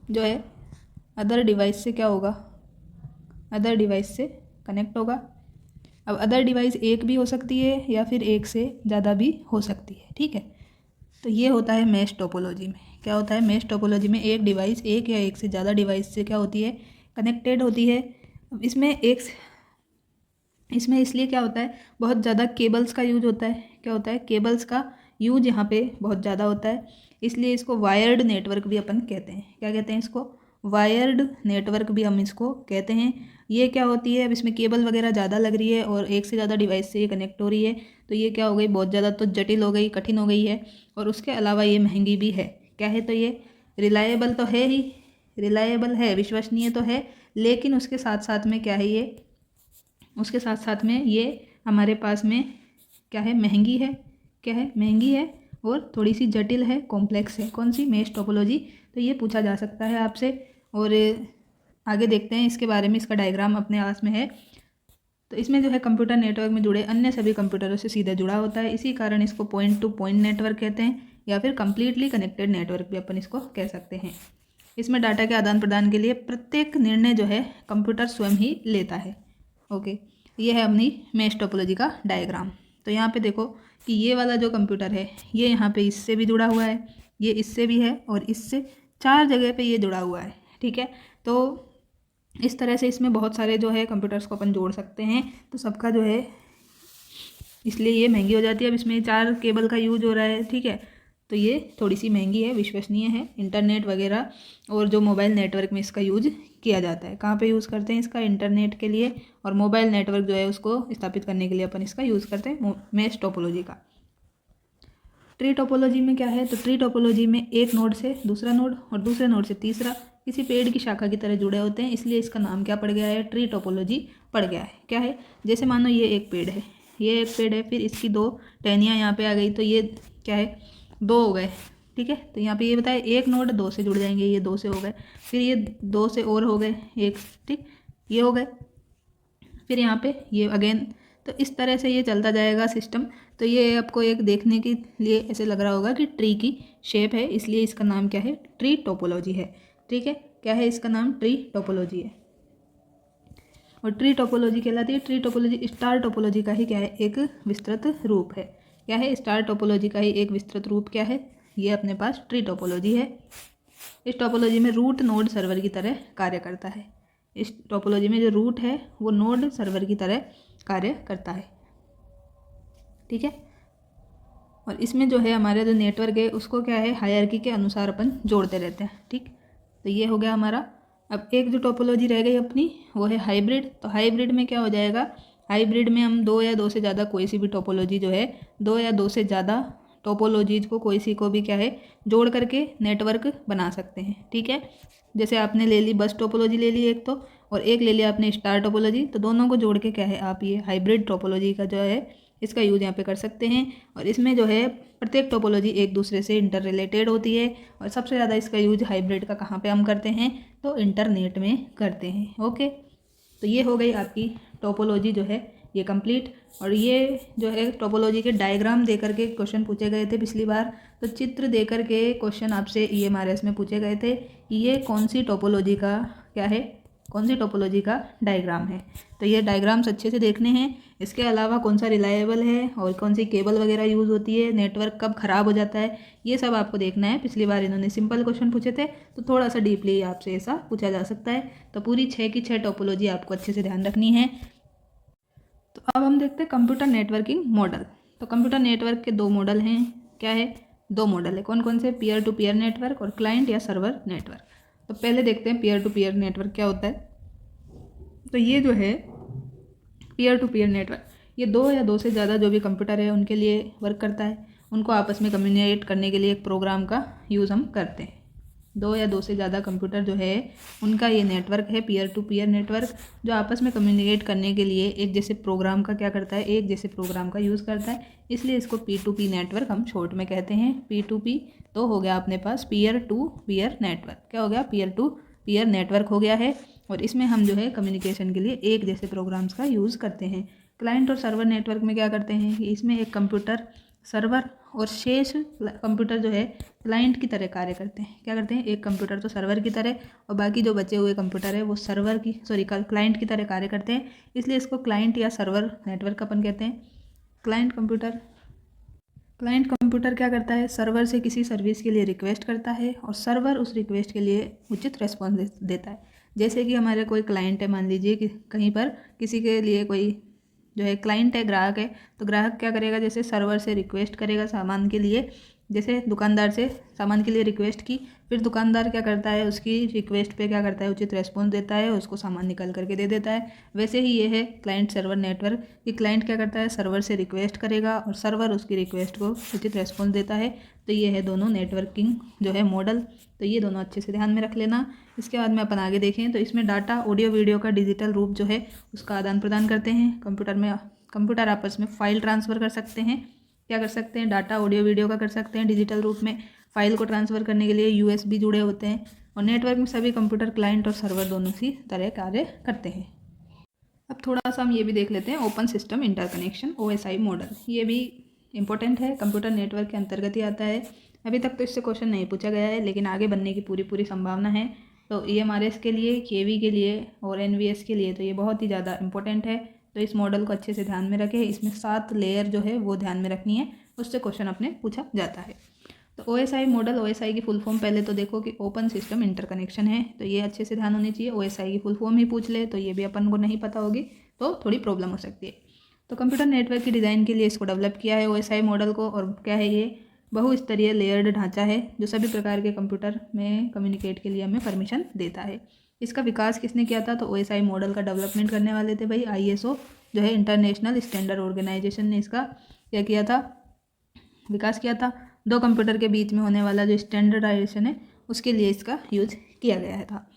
Speaker 1: जो है अदर डिवाइस से क्या होगा, अदर डिवाइस से कनेक्ट होगा। अब अदर डिवाइस एक भी हो सकती है या फिर एक से ज़्यादा भी हो सकती है, ठीक है। तो ये होता है मेश टोपोलॉजी में। क्या होता है मेश टोपोलॉजी में, एक डिवाइस एक या एक से ज़्यादा डिवाइस से क्या होती है, कनेक्टेड होती है। अब इसमें इसलिए क्या होता है, बहुत ज़्यादा केबल्स का यूज होता है। क्या होता है, केबल्स का यूज यहाँ पे बहुत ज़्यादा होता है, इसलिए इसको वायर्ड नेटवर्क भी अपन कहते हैं। क्या कहते हैं इसको, वायर्ड नेटवर्क भी हम इसको कहते हैं। ये क्या होती है, अब इसमें केबल वगैरह ज़्यादा लग रही है और एक से ज़्यादा डिवाइस से ये कनेक्ट हो रही है, तो ये क्या हो गई, बहुत ज़्यादा तो जटिल हो गई, कठिन हो गई है, और उसके अलावा ये महंगी भी है। क्या है, तो ये रिलायबल तो है ही, रिलायबल है, विश्वसनीय तो है, लेकिन उसके साथ साथ में क्या है, ये उसके साथ साथ में ये हमारे पास में क्या है, महंगी है। क्या है, महंगी है और थोड़ी सी जटिल है, कॉम्प्लेक्स है। कौन सी, मेश टोपोलॉजी। तो ये पूछा जा सकता है आपसे, और आगे देखते हैं इसके बारे में। इसका डायग्राम अपने पास में है। तो इसमें जो है कंप्यूटर नेटवर्क में जुड़े अन्य सभी कंप्यूटरों से सीधे जुड़ा होता है, इसी कारण इसको पॉइंट टू पॉइंट नेटवर्क कहते हैं, या फिर कंप्लीटली कनेक्टेड नेटवर्क भी अपन इसको कह सकते हैं। इसमें डाटा के आदान प्रदान के लिए प्रत्येक निर्णय जो है कंप्यूटर स्वयं ही लेता है। ओके, ये है अपनी मेश टोपोलॉजी का डायग्राम। तो यहाँ पे देखो कि ये वाला जो कंप्यूटर है, ये यहाँ पे इससे भी जुड़ा हुआ है, ये इससे भी है, और इससे 4 जगह पे ये जुड़ा हुआ है, ठीक है। तो इस तरह से इसमें बहुत सारे जो है कंप्यूटर्स को अपन जोड़ सकते हैं। तो सबका जो है, इसलिए ये महंगी हो जाती है। अब इसमें 4 केबल का यूज हो रहा है, ठीक है, तो ये थोड़ी सी महंगी है, विश्वसनीय है। इंटरनेट वगैरह और जो मोबाइल नेटवर्क में इसका यूज किया जाता है। कहाँ पे यूज़ करते हैं इसका, इंटरनेट के लिए, और मोबाइल नेटवर्क जो है उसको स्थापित करने के लिए अपन इसका यूज़ करते हैं मेश टोपोलॉजी का। ट्री टोपोलॉजी में क्या है, तो ट्री टोपोलॉजी में एक नोड से दूसरा नोड और दूसरे नोड से तीसरा किसी पेड़ की शाखा की तरह जुड़े होते हैं, इसलिए इसका नाम क्या पड़ गया है, ट्री टोपोलॉजी पड़ गया है। क्या है, जैसे मानो ये एक पेड़ है, ये एक पेड़ है, फिर इसकी 2 टहनियाँ यहाँ पे आ गई, तो ये क्या है, 2 हो गए, ठीक है। तो यहाँ पे ये बताए एक नोड 2 से जुड़ जाएंगे, ये 2 से हो गए, फिर ये 2 से और हो गए एक, ठीक, ये हो गए, फिर यहाँ पे ये अगेन। तो इस तरह से ये चलता जाएगा सिस्टम। तो ये आपको एक देखने के लिए ऐसे लग रहा होगा कि ट्री की शेप है, इसलिए इसका नाम क्या है, ट्री टोपोलॉजी है। ठीक है। क्या है इसका नाम? ट्री टोपोलॉजी है। और ट्री टोपोलॉजी कहलाती है। ट्री टोपोलॉजी स्टार टोपोलॉजी का ही क्या है? एक विस्तृत रूप है। क्या है? स्टार टोपोलॉजी का ही एक विस्तृत रूप क्या है? ये अपने पास ट्री टोपोलॉजी है। इस टोपोलॉजी में रूट नोड सर्वर की तरह कार्य करता है। इस टोपोलॉजी में जो रूट है वो नोड सर्वर की तरह कार्य करता है, ठीक है। और इसमें जो है हमारा जो नेटवर्क है उसको क्या है? हायरार्की के अनुसार अपन जोड़ते रहते हैं, ठीक। तो ये हो गया हमारा। अब एक जो टोपोलॉजी रह गई अपनी वो है हाइब्रिड। तो हाइब्रिड में क्या हो जाएगा? हाइब्रिड में हम दो या दो से ज़्यादा कोई सी भी टोपोलॉजी जो है, दो या दो से ज़्यादा टोपोलॉजीज को कोई सी को भी क्या है जोड़ करके नेटवर्क बना सकते हैं, ठीक है। जैसे आपने ले ली बस टोपोलॉजी ले ली एक तो, और एक ले लिया आपने स्टार टोपोलॉजी, तो दोनों को जोड़ के क्या है आप ये हाइब्रिड टोपोलॉजी का जो है इसका यूज़ यहाँ पे कर सकते हैं। और इसमें जो है प्रत्येक टोपोलॉजी एक दूसरे से इंटर रिलेटेड होती है। और सबसे ज़्यादा इसका यूज हाइब्रिड का कहाँ पे हम करते हैं? तो इंटरनेट में करते हैं, ओके। तो ये हो गई आपकी टोपोलॉजी जो है ये कंप्लीट। और ये जो है टोपोलॉजी के डायग्राम दे करके क्वेश्चन पूछे गए थे पिछली बार। तो चित्र दे करके क्वेश्चन आपसे EMRS में पूछे गए थे कि ये कौन सी टोपोलॉजी का क्या है, कौन सी टोपोलॉजी का डायग्राम है। तो ये डायग्राम्स अच्छे से देखने हैं। इसके अलावा कौन सा रिलायबल है और कौन सी केबल वगैरह यूज़ होती है, नेटवर्क कब ख़राब हो जाता है, ये सब आपको देखना है। पिछली बार इन्होंने सिंपल क्वेश्चन पूछे थे, तो थोड़ा सा डीपली आपसे ऐसा पूछा जा सकता है। तो पूरी 6 की 6 टोपोलॉजी आपको अच्छे से ध्यान रखनी है। तो अब हम देखते हैं कंप्यूटर नेटवर्किंग मॉडल। तो कंप्यूटर नेटवर्क के दो मॉडल हैं। क्या है? दो मॉडल है। कौन कौन से? पीयर टू पीयर नेटवर्क और क्लाइंट या सर्वर नेटवर्क। तो पहले देखते हैं पीयर टू पीयर नेटवर्क क्या होता है। तो ये जो है पीयर टू पीयर नेटवर्क, ये दो या दो से ज़्यादा जो भी कंप्यूटर है उनके लिए वर्क करता है। उनको आपस में कम्युनिकेट करने के लिए एक प्रोग्राम का यूज़ हम करते हैं। दो या दो से ज़्यादा कंप्यूटर जो है उनका ये नेटवर्क है पीयर टू पीयर नेटवर्क, जो आपस में कम्युनिकेट करने के लिए एक जैसे प्रोग्राम का क्या करता है? एक जैसे प्रोग्राम का यूज़ करता है। इसलिए इसको P2P नेटवर्क हम शॉर्ट में कहते हैं। P2P तो हो गया अपने पास पीयर टू पीयर नेटवर्क। क्या हो गया? पीयर टू पीयर नेटवर्क हो गया है। और इसमें हम जो है कम्युनिकेशन के लिए एक जैसे प्रोग्राम्स का यूज़ करते हैं। क्लाइंट और सर्वर नेटवर्क में क्या करते हैं कि इसमें एक कंप्यूटर सर्वर और शेष कंप्यूटर जो है क्लाइंट की तरह कार्य करते हैं। क्या करते हैं? एक कंप्यूटर तो सर्वर की तरह और बाकी जो बचे हुए कंप्यूटर है वो सर्वर की क्लाइंट की तरह कार्य करते हैं। इसलिए इसको क्लाइंट या सर्वर नेटवर्क अपन कहते हैं। क्लाइंट कंप्यूटर क्या करता है? सर्वर से किसी सर्विस के लिए रिक्वेस्ट करता है और सर्वर उस रिक्वेस्ट के लिए उचित रेस्पॉन्स देता है। जैसे कि हमारे कोई क्लाइंट है, मान लीजिए कि कहीं पर किसी के लिए कोई जो है क्लाइंट है, ग्राहक है, तो ग्राहक क्या करेगा? जैसे सर्वर से रिक्वेस्ट करेगा सामान के लिए, जैसे दुकानदार से सामान के लिए रिक्वेस्ट की, फिर दुकानदार क्या करता है? उसकी रिक्वेस्ट पे क्या करता है? उचित रेस्पॉन्स देता है, उसको सामान निकाल करके दे देता है। वैसे ही ये है क्लाइंट सर्वर नेटवर्क। ये क्लाइंट क्या करता है? सर्वर से रिक्वेस्ट करेगा और सर्वर उसकी रिक्वेस्ट को उचित रेस्पॉन्स देता है। तो ये है दोनों नेटवर्किंग जो है मॉडल। तो ये दोनों अच्छे से ध्यान में रख लेना। इसके बाद में अपन आगे देखें तो इसमें डाटा, ऑडियो, वीडियो का डिजिटल रूप जो है उसका आदान प्रदान करते हैं। कंप्यूटर आपस में फाइल ट्रांसफ़र कर सकते हैं। क्या कर सकते हैं? डाटा, ऑडियो, वीडियो का कर सकते हैं डिजिटल रूप में। फाइल को ट्रांसफ़र करने के लिए USB जुड़े होते हैं। और नेटवर्क में सभी कंप्यूटर क्लाइंट और सर्वर दोनों सी तरह कार्य करते हैं। अब थोड़ा सा हम ये भी देख लेते हैं open system interconnection OSI model. ये भी इंपॉर्टेंट है, कंप्यूटर नेटवर्क के अंतर्गत ही आता है। अभी तक तो इससे क्वेश्चन नहीं पूछा गया है, लेकिन आगे बनने की पूरी संभावना है। तो EMRS के लिए, KV के लिए और NVS के लिए तो ये बहुत ही ज़्यादा इंपॉर्टेंट है। तो इस मॉडल को अच्छे से ध्यान में रखें। इसमें 7 लेयर जो है वो ध्यान में रखनी है, उससे क्वेश्चन अपने पूछा जाता है। तो OSI मॉडल, OSI की फुल फॉर्म पहले तो देखो कि ओपन सिस्टम इंटरकनेक्शन है, तो ये अच्छे से ध्यान होनी चाहिए। OSI की फुल फॉर्म ही पूछ ले तो ये भी अपन को नहीं पता होगी तो थोड़ी प्रॉब्लम हो सकती है। तो कंप्यूटर नेटवर्क की डिज़ाइन के लिए इसको डेवलप किया है OSI मॉडल को। और क्या है? ये बहुस्तरीय लेयर्ड ढांचा है जो सभी प्रकार के कंप्यूटर में कम्युनिकेट के लिए हमें परमिशन देता है। इसका विकास किसने किया था? तो OSI मॉडल का डेवलपमेंट करने वाले थे भाई ISO जो है इंटरनेशनल स्टैंडर्ड ऑर्गेनाइजेशन ने इसका क्या किया था? विकास किया था। दो कंप्यूटर के बीच में होने वाला जो स्टैंडर्डाइजेशन है उसके लिए इसका यूज किया गया था।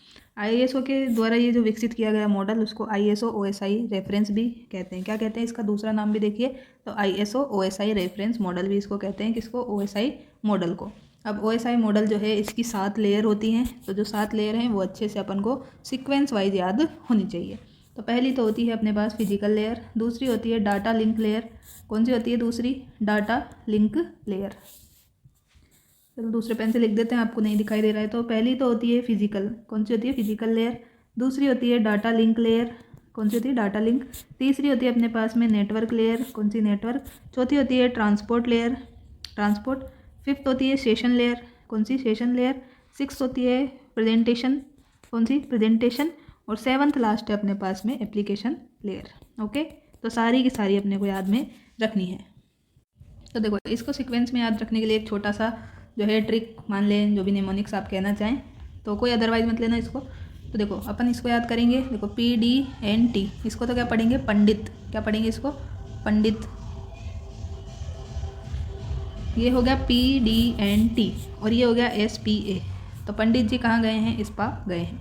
Speaker 1: ISO के द्वारा ये जो विकसित किया गया मॉडल उसको ISO OSI रेफरेंस भी कहते हैं। क्या कहते हैं? इसका दूसरा नाम भी देखिए तो ISO OSI रेफरेंस मॉडल भी इसको कहते हैं। किसको? OSI मॉडल को। अब OSI मॉडल जो है इसकी 7 लेयर होती हैं। तो जो 7 लेयर हैं वो अच्छे से अपन को सीक्वेंस वाइज याद होनी चाहिए। तो पहली तो होती है अपने पास फिजिकल लेयर, दूसरी होती है डाटा लिंक लेयर। कौन सी होती है दूसरी? Data link layer. चलो दूसरे पेन से लिख देते हैं, आपको नहीं दिखाई दे रहा है तो। पहली तो होती है फिजिकल, कौन सी होती है? Physical layer. दूसरी होती है डाटा लिंक लेयर, कौन सी होती है? Data link. तीसरी होती है अपने पास में नेटवर्क लेयर, कौन सी? नेटवर्क। चौथी होती है ट्रांसपोर्ट लेयर, ट्रांसपोर्ट। फिफ्थ होती है सेशन लेयर, कौन सी? Session layer. सिक्स होती है प्रेजेंटेशन, कौन सी? प्रेजेंटेशन। और सेवन्थ लास्ट है अपने पास में एप्लीकेशन लेयर। ओके, तो सारी की सारी अपने को याद में रखनी है। तो देखो, इसको सीक्वेंस में याद रखने के लिए एक छोटा सा जो है ट्रिक मान लें, जो भी निमोनिक्स आप कहना चाहें, तो कोई अदरवाइज मत लेना इसको। तो देखो अपन इसको याद करेंगे, देखो PDNT, इसको तो क्या पढ़ेंगे? पंडित। क्या पढ़ेंगे इसको? पंडित। ये हो गया PDNT और ये हो गया SPA। तो पंडित जी कहाँ गए हैं? स्पा गए हैं,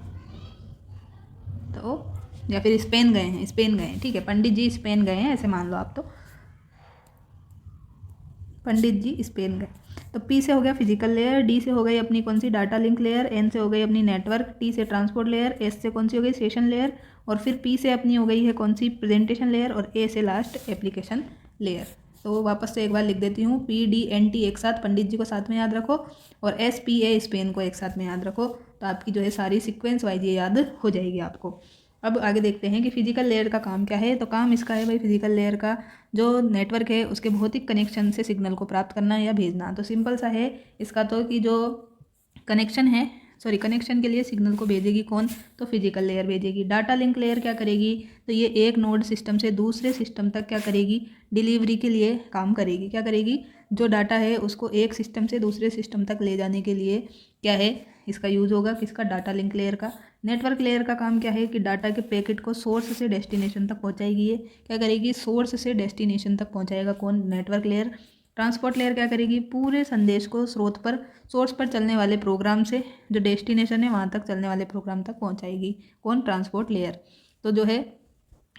Speaker 1: तो या फिर स्पेन गए हैं, स्पेन गए हैं, ठीक है, पंडित जी स्पेन गए हैं, ऐसे मान लो आप। तो पंडित जी स्पेन गए। तो P से हो गया फिजिकल लेयर, D से हो गई अपनी कौन सी? डाटा लिंक लेयर, N से हो गई अपनी नेटवर्क, T से ट्रांसपोर्ट लेयर, S से कौन सी हो गई? सेशन लेयर, और फिर P से अपनी हो गई है कौन सी? प्रेजेंटेशन लेयर, और A से लास्ट एप्लीकेशन लेयर। तो वापस से एक बार लिख देती हूँ, PDNT एक साथ, पंडित जी को साथ में याद रखो, और SPA स्पेन को एक साथ में याद रखो, तो आपकी जो है सारी सीक्वेंस वाइज ये याद हो जाएगी आपको। अब आगे देखते हैं कि फिजिकल लेयर का काम क्या है। तो काम इसका है भाई, फिजिकल लेयर का जो नेटवर्क है उसके भौतिक कनेक्शन से सिग्नल को प्राप्त करना या भेजना। तो सिंपल सा है इसका, तो कि जो कनेक्शन है, सॉरी, कनेक्शन के लिए सिग्नल को भेजेगी कौन? तो फिजिकल लेयर भेजेगी। डाटा लिंक लेयर क्या करेगी? तो ये एक नोड सिस्टम से दूसरे सिस्टम तक क्या करेगी? डिलीवरी के लिए काम करेगी। क्या करेगी? जो डाटा है उसको एक सिस्टम से दूसरे सिस्टम तक ले जाने के लिए क्या है इसका यूज़ होगा? किसका? डाटा लिंक लेयर का। नेटवर्क लेयर का काम क्या है कि डाटा के पैकेट को सोर्स से डेस्टिनेशन तक पहुंचाएगी। ये क्या करेगी? सोर्स से डेस्टिनेशन तक पहुंचाएगा कौन? Network layer. ट्रांसपोर्ट लेयर क्या करेगी? पूरे संदेश को सोर्स पर चलने वाले प्रोग्राम से जो डेस्टिनेशन है वहाँ तक चलने वाले प्रोग्राम तक पहुँचाएगी कौन? Transport layer. तो जो है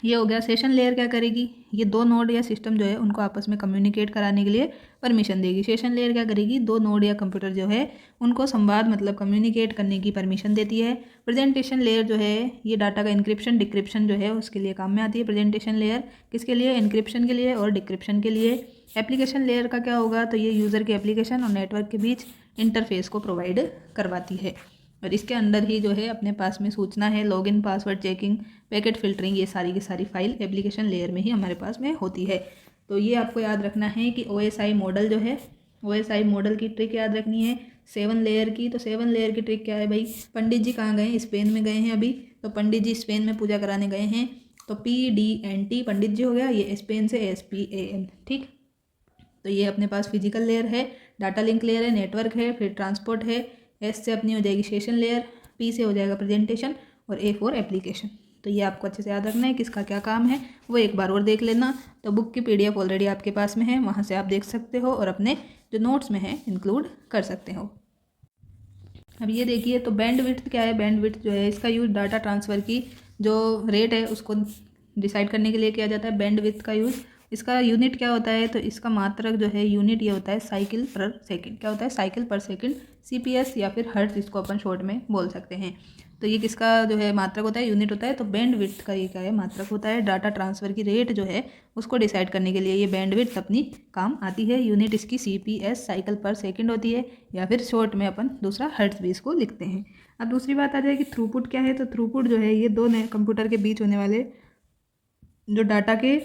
Speaker 1: ये हो गया। सेशन लेयर क्या करेगी? ये दो नोड या सिस्टम जो है उनको आपस में कम्युनिकेट कराने के लिए परमिशन देगी। सेशन लेयर क्या करेगी? दो नोड या कंप्यूटर जो है उनको संवाद मतलब कम्युनिकेट करने की परमिशन देती है। प्रेजेंटेशन लेयर जो है ये डाटा का इंक्रिप्शन डिक्रिप्शन जो है उसके लिए काम में आती है। प्रेजेंटेशन लेयर किसके लिए? इंक्रिप्शन के लिए और डिक्रिप्शन के लिए। एप्लीकेशन लेयर का क्या होगा? तो ये यूज़र के एप्लीकेशन और नेटवर्क के बीच इंटरफेस को प्रोवाइड करवाती है, और इसके अंदर ही जो है अपने पास में सूचना है, login, password checking, packet filtering, ये सारी की सारी फाइल एप्लीकेशन लेयर में ही हमारे पास में होती है। तो ये आपको याद रखना है कि OSI मॉडल जो है, OSI मॉडल की ट्रिक याद रखनी है 7 लेयर की। तो 7 लेयर की ट्रिक क्या है भाई? पंडित जी कहाँ गए? स्पेन में गए हैं अभी, तो पंडित जी स्पेन में पूजा कराने गए हैं, तो PDNT पंडित जी हो गया, ये स्पेन से SPAN, ठीक। तो ये अपने पास फिजिकल लेयर है, डाटा लिंक लेयर है, नेटवर्क है, फिर ट्रांसपोर्ट है, S से अपनी हो जाएगी सेशन लेयर, P से हो जाएगा प्रेजेंटेशन, और A फॉर एप्लीकेशन। तो ये आपको अच्छे से याद रखना है किसका क्या काम है, वो एक बार और देख लेना। तो बुक की PDF ऑलरेडी आपके पास में है, वहाँ से आप देख सकते हो और अपने जो नोट्स में है इंक्लूड कर सकते हो। अब ये देखिए, तो बैंडविड्थ क्या है? बैंडविड्थ जो है इसका यूज डाटा ट्रांसफ़र की जो रेट है उसको डिसाइड करने के लिए किया जाता है। बैंडविड्थ का यूज़, इसका यूनिट क्या होता है? तो इसका मात्रक जो है यूनिट ये होता है साइकिल पर सेकंड। क्या होता है? साइकिल पर सेकंड, CPS या फिर हर्ट्ज इसको अपन शॉर्ट में बोल सकते हैं। तो ये किसका जो है मात्रक होता है? यूनिट होता है। तो बैंडविड्थ का ये क्या है? मात्रक होता है। डाटा ट्रांसफ़र की रेट जो है उसको डिसाइड करने के लिए ये बैंडविड्थ अपनी काम आती है। यूनिट इसकी CPS साइकिल पर सेकंड होती है, या फिर शॉर्ट में अपन दूसरा हर्ट्ज भी इसको लिखते हैं। अब दूसरी बात आ जाए कि थ्रूपुट क्या है? तो थ्रूपुट जो है ये दो नए कंप्यूटर के बीच होने वाले जो डाटा के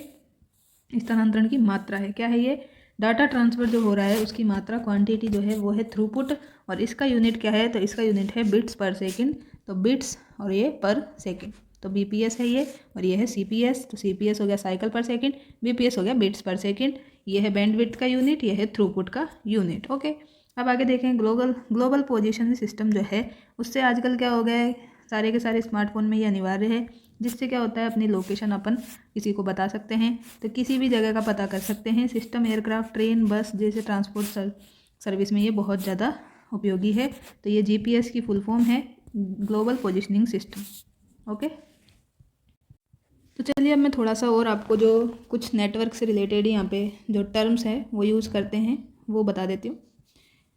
Speaker 1: स्थानांतरण की मात्रा है। क्या है ये? डाटा ट्रांसफ़र जो हो रहा है उसकी मात्रा, क्वांटिटी जो है वो है थ्रूपुट, और इसका यूनिट क्या है? तो इसका यूनिट है बिट्स पर सेकंड। तो बिट्स और ये पर सेकंड, तो BPS है ये, और ये है CPS। तो CPS हो गया साइकिल पर सेकंड, BPS हो गया बिट्स पर सेकंड। ये है बैंडविड्थ का यूनिट, ये है थ्रूपुट का यूनिट। ओके, अब आगे देखें ग्लोबल पोजीशन सिस्टम जो है उससे आजकल क्या हो गया है, सारे के सारे स्मार्टफोन में ये अनिवार्य है, जिससे क्या होता है अपनी लोकेशन अपन किसी को बता सकते हैं, तो किसी भी जगह का पता कर सकते हैं। सिस्टम एयरक्राफ्ट, ट्रेन, बस जैसे ट्रांसपोर्ट सर्विस में ये बहुत ज़्यादा उपयोगी है। तो ये GPS की फुल फॉर्म है, ग्लोबल पोजिशनिंग सिस्टम। ओके, तो चलिए अब मैं थोड़ा सा और आपको जो कुछ नेटवर्क से रिलेटेड यहाँ पे जो टर्म्स हैं वो यूज़ करते हैं वो बता देती हूँ।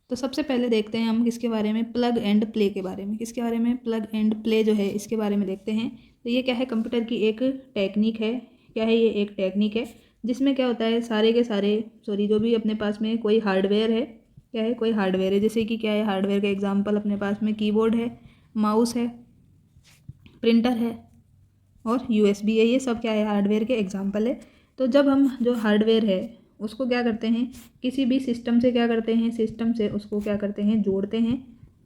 Speaker 1: तो सबसे पहले देखते हैं हम किसके बारे में? प्लग एंड प्ले के बारे में। किसके बारे में? प्लग एंड प्ले जो है इसके बारे में देखते हैं। तो ये क्या है? कंप्यूटर की एक टेक्निक है। क्या है ये? एक टेक्निक है जिसमें क्या होता है, सारे के सारे जो भी अपने पास में कोई हार्डवेयर है क्या है, कोई हार्डवेयर है। जैसे कि क्या है, हार्डवेयर का एग्जांपल अपने पास में कीबोर्ड है, माउस है, प्रिंटर है और यूएसबी है। ये सब क्या है, हार्डवेयर के एग्जांपल है। तो जब हम जो हार्डवेयर है उसको क्या करते हैं, किसी भी सिस्टम से क्या करते हैं, सिस्टम से उसको क्या करते हैं, जोड़ते हैं,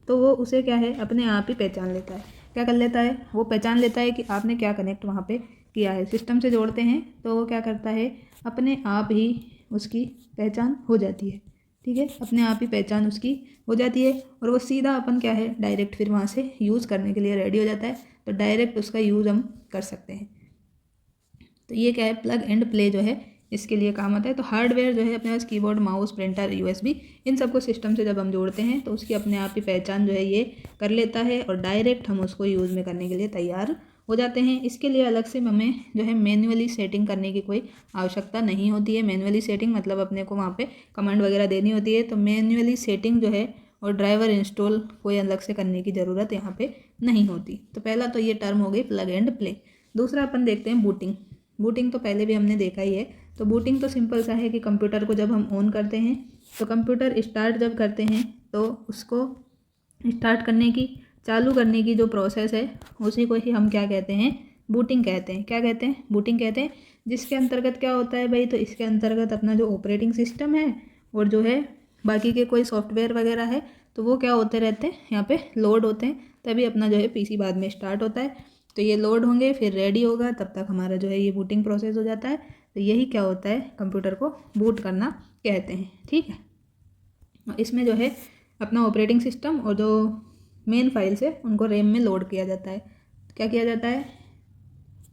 Speaker 1: तो वो उसे क्या है, अपने आप ही पहचान लेता है। क्या कर लेता है, वो पहचान लेता है कि आपने क्या कनेक्ट वहाँ पे किया है। सिस्टम से जोड़ते हैं तो वो क्या करता है, अपने आप ही उसकी पहचान हो जाती है। ठीक है, अपने आप ही पहचान उसकी हो जाती है और वो सीधा अपन क्या है, डायरेक्ट फिर वहाँ से यूज़ करने के लिए रेडी हो जाता है। तो डायरेक्ट उसका यूज़ हम कर सकते हैं। तो ये क्या है, प्लग एंड प्ले जो है इसके लिए काम आता है। तो हार्डवेयर जो है अपने पास कीबोर्ड, माउस, प्रिंटर, यूएसबी, इन सबको सिस्टम से जब हम जोड़ते हैं तो उसकी अपने आप ही पहचान जो है ये कर लेता है और डायरेक्ट हम उसको यूज़ में करने के लिए तैयार हो जाते हैं। इसके लिए अलग से हमें जो है मैन्युअली सेटिंग करने की कोई आवश्यकता नहीं होती है। मैन्युअली सेटिंग मतलब अपने को वहाँ पे कमांड वगैरह देनी होती है। तो मैन्युअली सेटिंग जो है और ड्राइवर इंस्टॉल कोई अलग से करने की ज़रूरत यहाँ पे नहीं होती। तो पहला तो ये टर्म हो गई प्लग एंड प्ले। दूसरा अपन देखते हैं बूटिंग। बूटिंग तो पहले भी हमने देखा ही है। तो बूटिंग तो सिंपल सा है कि कंप्यूटर को जब हम ऑन करते हैं तो कंप्यूटर स्टार्ट जब करते हैं तो उसको स्टार्ट करने की, चालू करने की जो प्रोसेस है उसी को ही हम क्या कहते हैं, बूटिंग कहते हैं। क्या कहते हैं, बूटिंग कहते हैं। जिसके अंतर्गत क्या होता है भाई, तो इसके अंतर्गत अपना जो ऑपरेटिंग सिस्टम है और जो है बाकी के कोई सॉफ्टवेयर वगैरह है तो वो क्या होते रहते हैं, यहाँ पे लोड होते हैं, तभी अपना जो है पीसी बाद में स्टार्ट होता है। तो ये लोड होंगे, फिर रेडी होगा, तब तक हमारा जो है ये बूटिंग प्रोसेस हो जाता है। तो यही क्या होता है, कंप्यूटर को बूट करना कहते हैं। ठीक है, इसमें जो है अपना ऑपरेटिंग सिस्टम और जो मेन फाइल्स है उनको रैम में लोड किया जाता है। क्या किया जाता है,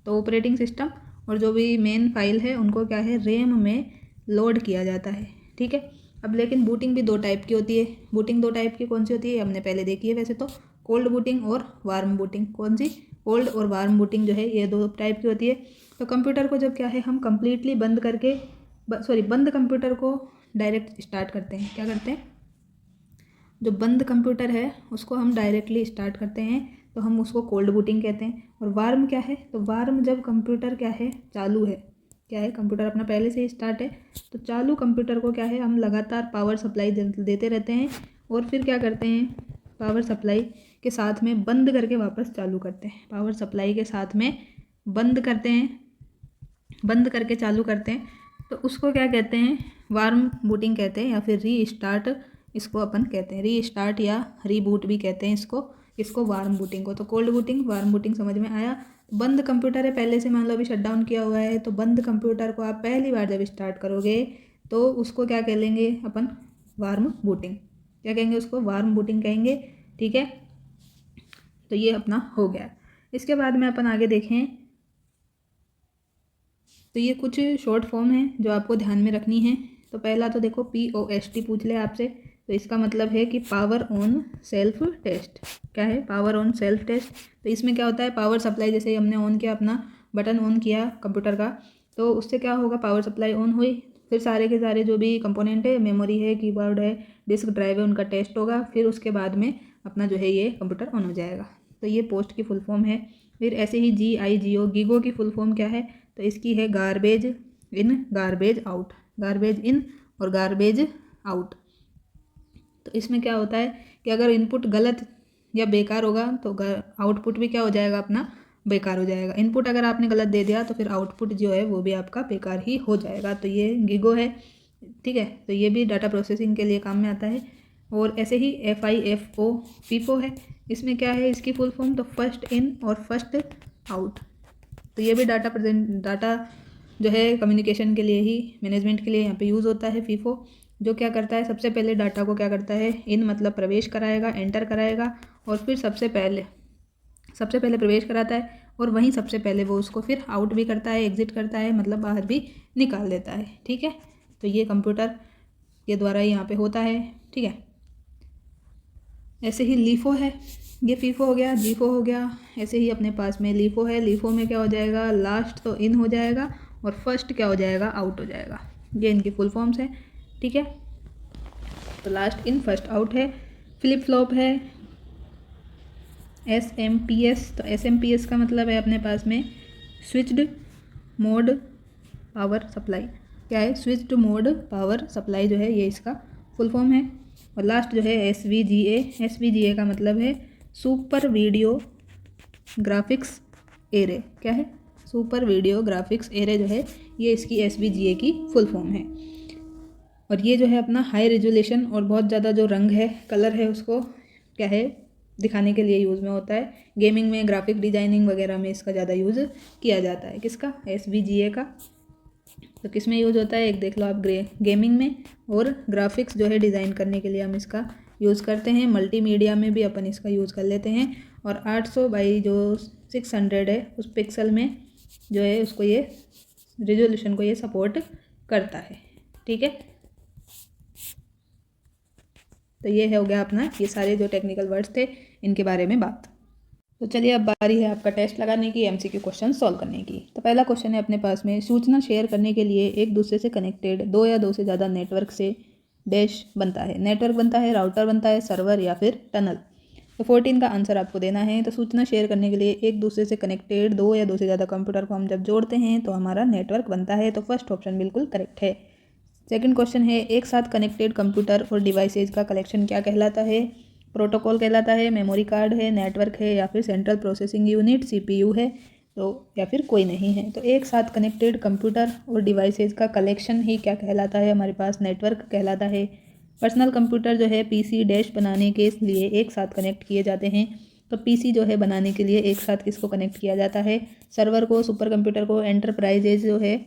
Speaker 1: तो ऑपरेटिंग सिस्टम और जो भी मेन फाइल है उनको क्या है, रैम में लोड किया जाता है। ठीक है, अब लेकिन बूटिंग भी दो टाइप की होती है। बूटिंग दो टाइप की कौन सी होती है, हमने पहले देखी है वैसे तो, कोल्ड बूटिंग और वार्म बूटिंग। कौन सी, कोल्ड और वार्म बूटिंग जो है ये दो टाइप की होती है। तो कंप्यूटर को जब क्या है हम कंप्लीटली बंद करके, बंद कंप्यूटर को डायरेक्ट स्टार्ट करते हैं। क्या करते हैं, जो बंद कंप्यूटर है उसको हम डायरेक्टली स्टार्ट करते हैं तो हम उसको कोल्ड बूटिंग कहते हैं। और वार्म क्या है, तो वार्म जब कंप्यूटर क्या है, चालू है, क्या है, कंप्यूटर अपना पहले से ही स्टार्ट है, तो चालू कंप्यूटर को क्या है, हम लगातार पावर सप्लाई देते रहते हैं और फिर क्या करते हैं, पावर सप्लाई के साथ में बंद करके वापस चालू करते हैं। पावर सप्लाई के साथ में बंद करते हैं, बंद करके चालू करते हैं, तो उसको क्या कहते हैं, वार्म बूटिंग कहते हैं या फिर री स्टार्ट इसको अपन कहते हैं। री स्टार्ट या रीबूट भी कहते हैं इसको वार्म बूटिंग को। तो कोल्ड बूटिंग, वार्म बूटिंग समझ में आया। बंद कंप्यूटर है पहले से, मान लो अभी शटडाउन किया हुआ है, तो बंद कंप्यूटर को आप पहली बार जब स्टार्ट करोगे तो उसको क्या कह लेंगे अपन, वार्म बूटिंग। क्या कहेंगे उसको, वार्म बूटिंग कहेंगे। ठीक है, तो ये अपना हो गया। इसके बाद में अपन आगे देखें तो ये कुछ शॉर्ट फॉर्म है जो आपको ध्यान में रखनी है। तो पहला तो देखो POST पूछ ले आपसे, तो इसका मतलब है कि पावर ऑन सेल्फ टेस्ट। क्या है, पावर ऑन सेल्फ टेस्ट। तो इसमें क्या होता है, पावर सप्लाई जैसे ही हमने ऑन किया, अपना बटन ऑन किया कंप्यूटर का, तो उससे क्या होगा, पावर सप्लाई ऑन हुई, फिर सारे के सारे जो भी कंपोनेंट है, मेमोरी है, कीबोर्ड है, डिस्क ड्राइव है, उनका टेस्ट होगा, फिर उसके बाद में अपना जो है ये कंप्यूटर ऑन हो जाएगा। तो ये पोस्ट की फुल फॉर्म है। फिर ऐसे ही GIGO, गीगो की फुल फॉर्म क्या है, तो इसकी है garbage in garbage out. Garbage इन और गार्बेज आउट। तो इसमें क्या होता है कि अगर इनपुट गलत या बेकार होगा तो आउटपुट भी क्या हो जाएगा, अपना बेकार हो जाएगा। इनपुट अगर आपने गलत दे दिया तो फिर आउटपुट जो है वो भी आपका बेकार ही हो जाएगा। तो ये गीगो है। ठीक है, तो ये भी डाटा प्रोसेसिंग के लिए काम में आता है। और ऐसे ही FIFO, FIFO है। इसमें क्या है, इसकी फुल फॉर्म, तो फर्स्ट इन और फर्स्ट आउट। तो ये भी डाटा जो है कम्युनिकेशन के लिए ही, मैनेजमेंट के लिए यहाँ पे यूज़ होता है FIFO। जो क्या करता है, सबसे पहले डाटा को क्या करता है, इन मतलब प्रवेश कराएगा, एंटर कराएगा, और फिर सबसे पहले प्रवेश कराता है और वहीं सबसे पहले वो उसको फिर आउट भी करता है, एग्जिट करता है, मतलब बाहर भी निकाल देता है। ठीक है, तो ये कंप्यूटर के द्वारा यहाँ पे होता है। ठीक है, ऐसे ही LIFO है, ये FIFO हो गया, GIFO हो गया। ऐसे ही अपने पास में LIFO है। LIFO में क्या हो जाएगा, लास्ट तो इन हो जाएगा और फर्स्ट क्या हो जाएगा, आउट हो जाएगा। ये इनकी फुल फॉर्म्स है। ठीक है, तो लास्ट इन फर्स्ट आउट है। फ्लिप फ्लॉप है, SMPS। तो SMPS का मतलब है अपने पास में स्विच्ड मोड पावर सप्लाई। क्या है, स्विच्ड मोड पावर सप्लाई जो है ये इसका फुल फॉर्म है। और लास्ट जो है SVGA का मतलब है सुपर वीडियो ग्राफिक्स एरे। क्या है? सुपर वीडियो ग्राफिक्स एरे जो है ये इसकी SVGA की फुल फॉर्म है। और ये जो है अपना हाई रेजोल्यूशन और बहुत ज़्यादा जो रंग है, कलर है, उसको क्या है दिखाने के लिए यूज़ में होता है। गेमिंग में, ग्राफिक डिजाइनिंग वगैरह में इसका ज़्यादा यूज़ किया जाता है। किसका? SVGA का। तो किस में यूज़ होता है? एक देख लो आप, गेमिंग में, और ग्राफिक्स जो है डिज़ाइन करने के लिए हम इसका यूज़ करते हैं। मल्टीमीडिया में भी अपन इसका यूज़ कर लेते हैं। और 800 बाई जो 600 है उस पिक्सल में जो है उसको ये रेजोल्यूशन को ये सपोर्ट करता है। ठीक है, तो ये हो गया अपना, ये सारे जो टेक्निकल वर्ड्स थे इनके बारे में बात। तो चलिए अब बारी है आपका टेस्ट लगाने की, MCQ क्वेश्चन सॉल्व करने की। तो पहला क्वेश्चन है अपने पास में, सूचना शेयर करने के लिए एक दूसरे से कनेक्टेड दो या दो से ज़्यादा नेटवर्क से डैश बनता है। नेटवर्क बनता है, राउटर बनता है, सर्वर या फिर टनल। तो 14 का आंसर आपको देना है। तो सूचना शेयर करने के लिए एक दूसरे से कनेक्टेड दो या दो से ज़्यादा कंप्यूटर को हम जब जोड़ते हैं तो हमारा नेटवर्क बनता है। तो फर्स्ट ऑप्शन बिल्कुल करेक्ट है। सेकंड क्वेश्चन है, एक साथ कनेक्टेड कंप्यूटर और डिवाइसेज का कलेक्शन क्या कहलाता है? प्रोटोकॉल कहलाता है, मेमोरी कार्ड है, नेटवर्क है, या फिर सेंट्रल प्रोसेसिंग यूनिट CPU है, तो या फिर कोई नहीं है। तो एक साथ कनेक्टेड कंप्यूटर और डिवाइसेज का कलेक्शन ही क्या कहलाता है? हमारे पास नेटवर्क कहलाता है। पर्सनल कंप्यूटर जो है PC डैश बनाने के लिए एक साथ कनेक्ट किए जाते हैं। तो PC जो है बनाने के लिए एक साथ किसको कनेक्ट किया जाता है? सर्वर को, सुपर कंप्यूटर को, एंटरप्राइजेज जो है,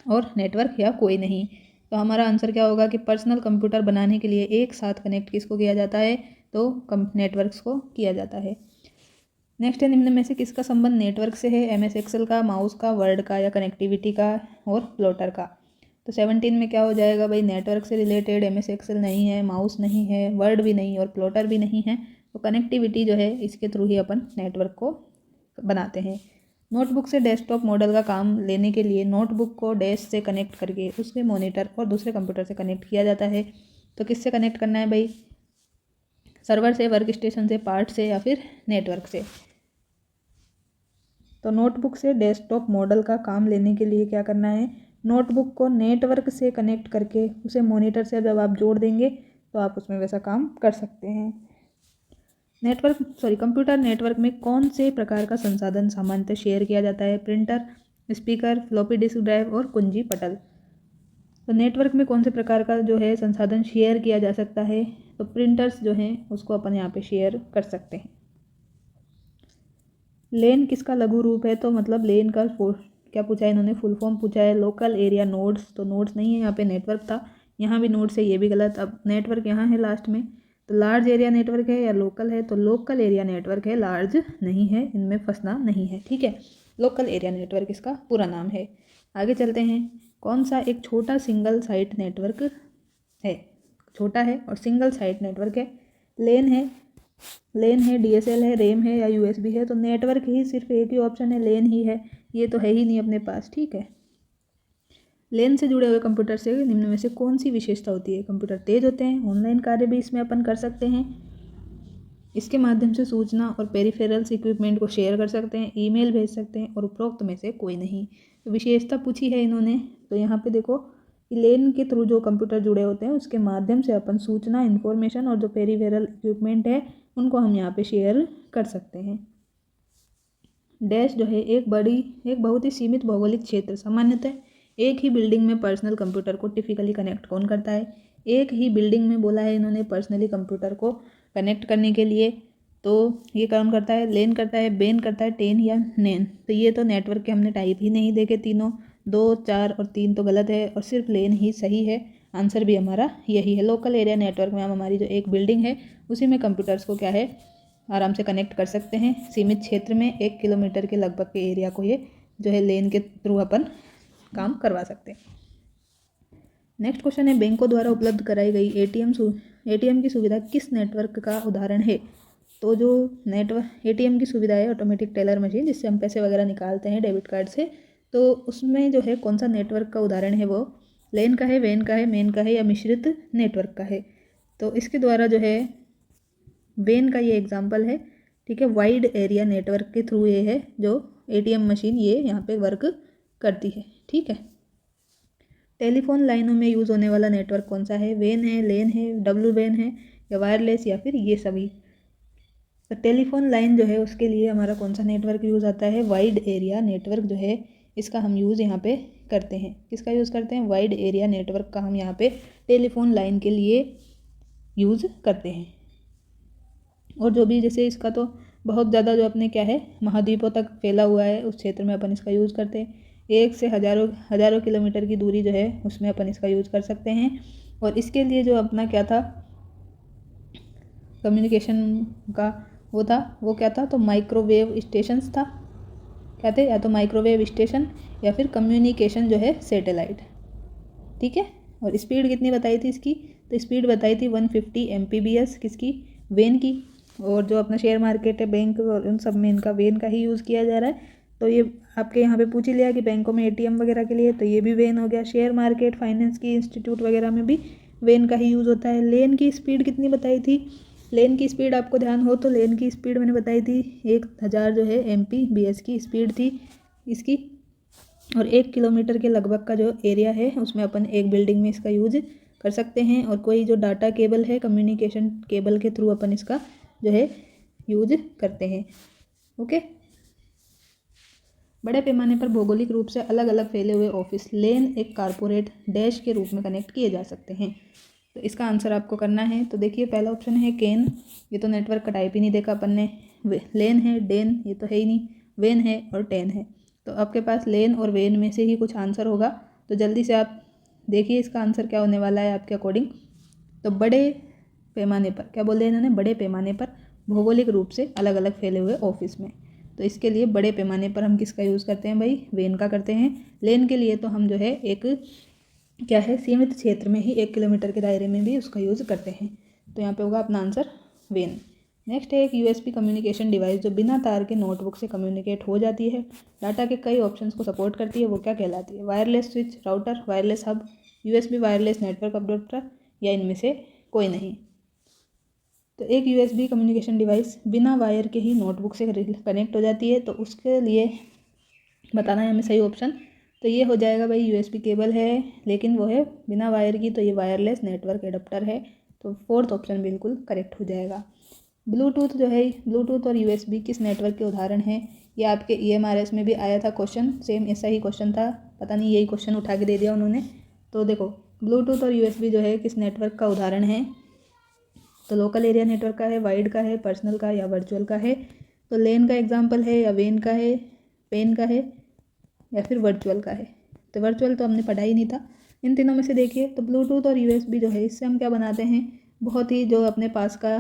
Speaker 1: और नेटवर्क या कोई नहीं। तो हमारा आंसर क्या होगा कि पर्सनल कंप्यूटर बनाने के लिए एक साथ कनेक्ट किसको किया जाता है? तो नेटवर्क्स को किया जाता है। नेक्स्ट है, निम्न में से किसका संबंध नेटवर्क से है? MS एक्सेल का, माउस का, वर्ड का, या कनेक्टिविटी का और प्लॉटर का। तो 17 में क्या हो जाएगा भाई? नेटवर्क से रिलेटेड MS एक्सेल नहीं है, माउस नहीं है, वर्ड भी नहीं और प्लॉटर भी नहीं है। तो कनेक्टिविटी जो है इसके थ्रू ही अपन नेटवर्क को बनाते हैं। नोटबुक से डेस्कटॉप मॉडल का काम लेने के लिए नोटबुक को डेस्क से कनेक्ट करके उसके मॉनिटर और दूसरे कंप्यूटर से कनेक्ट किया जाता है। तो किससे कनेक्ट करना है भाई? सर्वर से, वर्क स्टेशन से, पार्ट से, या फिर नेटवर्क से। तो नोटबुक से डेस्कटॉप मॉडल का काम लेने के लिए क्या करना है? नोटबुक को नेटवर्क से कनेक्ट करके उसे मॉनिटर से जब आप जोड़ देंगे तो आप उसमें वैसा काम कर सकते हैं। कंप्यूटर नेटवर्क में कौन से प्रकार का संसाधन सामान्यतः शेयर किया जाता है? Printer, speaker, floppy disk drive और कुंजी पटल। तो नेटवर्क में कौन से प्रकार का जो है संसाधन शेयर किया जा सकता है? तो प्रिंटर्स जो हैं उसको अपन यहाँ पे शेयर कर सकते हैं। लेन किसका लघु रूप है? तो मतलब लेन का क्या पूछा है इन्होंने? फुल फॉर्म पूछा है। लोकल एरिया नोड्स, तो नोड्स नहीं है, यहाँ पे नेटवर्क था, यहाँ भी नोड्स है, ये भी गलत। अब नेटवर्क यहाँ है लास्ट में, तो लार्ज एरिया नेटवर्क है या लोकल है? तो लोकल एरिया नेटवर्क है, लार्ज नहीं है, इनमें फंसना नहीं है। ठीक है, लोकल एरिया नेटवर्क इसका पूरा नाम है। आगे चलते हैं, कौन सा एक छोटा सिंगल साइट नेटवर्क है? छोटा है और सिंगल साइट नेटवर्क है। लेन है, DSL है, रैम है या USB है? तो नेटवर्क ही सिर्फ एक ही ऑप्शन है, लेन ही है, ये तो है ही नहीं अपने पास। ठीक है, लेन से जुड़े हुए कंप्यूटर से निम्न में से कौन सी विशेषता होती है? कंप्यूटर तेज होते हैं, ऑनलाइन कार्य भी इसमें अपन कर सकते हैं, इसके माध्यम से सूचना और पेरिफेरल्स इक्विपमेंट को शेयर कर सकते हैं, ईमेल भेज सकते हैं, और उपरोक्त में से कोई नहीं। तो विशेषता पूछी है इन्होंने, तो यहाँ पे देखो कि लेन के थ्रू जो कंप्यूटर जुड़े होते हैं उसके माध्यम से अपन सूचना, इन्फॉर्मेशन और जो पेरिफेरल इक्विपमेंट है उनको हम यहाँ पे शेयर कर सकते हैं। डैश जो है एक बहुत ही सीमित भौगोलिक क्षेत्र, सामान्यतः एक ही बिल्डिंग में पर्सनल कंप्यूटर को टिपिकली कनेक्ट कौन करता है? एक ही बिल्डिंग में बोला है इन्होंने पर्सनली कंप्यूटर को कनेक्ट करने के लिए, तो ये कौन करता है? लेन करता है, बेन करता है, टेन या नेन। तो ये तो नेटवर्क के हमने टाइप ही नहीं देखे, तीनों 2, 4 और 3 तो गलत है, और सिर्फ लेन ही सही है। आंसर भी हमारा यही है। लोकल एरिया नेटवर्क में हम हमारी जो एक बिल्डिंग है उसी में कंप्यूटर्स को क्या है आराम से कनेक्ट कर सकते हैं। सीमित क्षेत्र में 1 किलोमीटर के लगभग के एरिया को ये जो है लेन के थ्रू अपन काम करवा सकते हैं। नेक्स्ट क्वेश्चन है, बैंकों द्वारा उपलब्ध कराई गई ATM की सुविधा किस नेटवर्क का उदाहरण है? तो जो नेटवर्क ATM की सुविधा है, ऑटोमेटिक टेलर मशीन, जिससे हम पैसे वगैरह निकालते हैं डेबिट कार्ड से, तो उसमें जो है कौन सा नेटवर्क का उदाहरण है? वो लेन का है, वेन का है, मेन का है, या मिश्रित नेटवर्क का है? तो इसके द्वारा जो है वेन का ये एग्जाम्पल है। ठीक है, वाइड एरिया नेटवर्क के थ्रू ये है जो ATM मशीन ये यहाँ पे वर्क करती है। ठीक है, टेलीफोन लाइनों में यूज़ होने वाला नेटवर्क कौन सा है, वेन है, लेन है, डब्ल्यू वेन है या वायरलेस या फिर ये सभी। तो टेलीफोन लाइन जो है उसके लिए हमारा कौन सा नेटवर्क यूज़ आता है, वाइड एरिया नेटवर्क जो है इसका हम यूज़ यहाँ पे करते हैं। किसका यूज़ करते हैं, वाइड एरिया नेटवर्क का हम यहाँ पे टेलीफोन लाइन के लिए यूज़ करते हैं। और जो भी जैसे इसका तो बहुत ज़्यादा जो अपने क्या है महाद्वीपों तक फैला हुआ है उस क्षेत्र में अपन इसका यूज़ करते हैं। एक से हज़ारों किलोमीटर की दूरी जो है उसमें अपन इसका यूज़ कर सकते हैं। और इसके लिए जो अपना क्या था कम्युनिकेशन का वो क्या था, तो माइक्रोवेव स्टेशंस था, क्या थे, या तो माइक्रोवेव स्टेशन या फिर कम्युनिकेशन जो है सैटेलाइट। ठीक है। और स्पीड कितनी बताई थी इसकी, तो स्पीड बताई थी 150 Mbps किसकी, वेन की। और जो अपना शेयर मार्केट है, बैंक और उन सब में इनका वेन का ही यूज़ किया जा रहा है। तो ये आपके यहाँ पे पूछ ही लिया कि बैंकों में ATM वगैरह के लिए, तो ये भी वेन हो गया। शेयर मार्केट, फाइनेंस की इंस्टीट्यूट वगैरह में भी वेन का ही यूज़ होता है। लेन की स्पीड कितनी बताई थी, लेन की स्पीड आपको ध्यान हो तो लेन की स्पीड मैंने बताई थी 1000 जो है Mbps की स्पीड थी इसकी। और 1 किलोमीटर के लगभग का जो एरिया है उसमें अपन एक बिल्डिंग में इसका यूज कर सकते हैं। और कोई जो डाटा केबल है, कम्युनिकेशन केबल के थ्रू अपन इसका जो है यूज करते हैं। ओके। बड़े पैमाने पर भौगोलिक रूप से अलग अलग फैले हुए ऑफिस लेन एक कारपोरेट डैश के रूप में कनेक्ट किए जा सकते हैं। तो इसका आंसर आपको करना है। तो देखिए पहला ऑप्शन है केन, ये तो नेटवर्क का टाइप ही नहीं देखा अपन ने। लेन है, डेन ये तो है ही नहीं, वेन है और टेन है। तो आपके पास लेन और वेन में से ही कुछ आंसर होगा। तो जल्दी से आप देखिए इसका आंसर क्या होने वाला है आपके अकॉर्डिंग। तो बड़े पैमाने पर, क्या बोल रहे हैं इन्होंने, बड़े पैमाने पर भौगोलिक रूप से अलग अलग फैले हुए ऑफिस में। तो इसके लिए बड़े पैमाने पर हम किसका यूज़ करते हैं भाई, वेन का करते हैं। लेन के लिए तो हम जो है एक क्या है सीमित क्षेत्र में ही 1 किलोमीटर के दायरे में भी उसका यूज़ करते हैं। तो यहाँ पे होगा अपना आंसर वेन। नेक्स्ट है एक USB कम्युनिकेशन डिवाइस जो बिना तार के नोटबुक से कम्युनिकेट हो जाती है, डाटा के कई ऑप्शंस को सपोर्ट करती है, वो क्या कहलाती है, wireless switch, router, wireless hub, USB wireless network adapter या इनमें से कोई नहीं। तो एक USB कम्युनिकेशन डिवाइस बिना वायर के ही नोटबुक से कनेक्ट हो जाती है, तो उसके लिए बताना है हमें सही ऑप्शन। तो ये हो जाएगा भाई USB केबल है लेकिन वो है बिना वायर की, तो ये वायरलेस नेटवर्क एडाप्टर है। तो फोर्थ ऑप्शन बिल्कुल करेक्ट हो जाएगा। ब्लूटूथ जो है, ब्लूटूथ और USB किस नेटवर्क के उदाहरण हैं, ये आपके EMRS में भी आया था क्वेश्चन, सेम ऐसा ही क्वेश्चन था, पता नहीं यही क्वेश्चन उठा के दे दिया उन्होंने। तो देखो ब्लूटूथ और USB जो है किस नेटवर्क का उदाहरण है, तो लोकल एरिया नेटवर्क का है, वाइड का है, पर्सनल का या वर्चुअल का है। तो लेन का एग्जाम्पल है या वेन का है, पेन का है या फिर वर्चुअल का है। तो वर्चुअल तो हमने पढ़ा ही नहीं था। इन तीनों में से देखिए तो ब्लूटूथ और USB जो है इससे हम क्या बनाते हैं, बहुत ही जो अपने पास का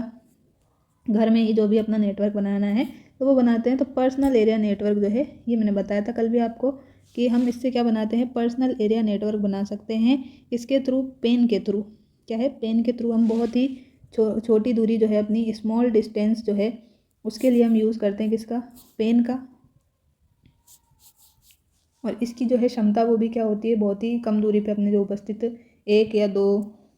Speaker 1: घर में ही जो भी अपना नेटवर्क बनाना है तो वो बनाते हैं। तो पर्सनल एरिया नेटवर्क जो है ये मैंने बताया था कल भी आपको कि हम इससे क्या बनाते हैं, पर्सनल एरिया नेटवर्क बना सकते हैं। इसके थ्रू, पेन के थ्रू, क्या है, पेन के थ्रू हम बहुत ही छोटी दूरी जो है अपनी स्मॉल डिस्टेंस जो है उसके लिए हम यूज़ करते हैं किसका, पेन का। और इसकी जो है क्षमता वो भी क्या होती है, बहुत ही कम दूरी पे अपने जो उपस्थित 1 या 2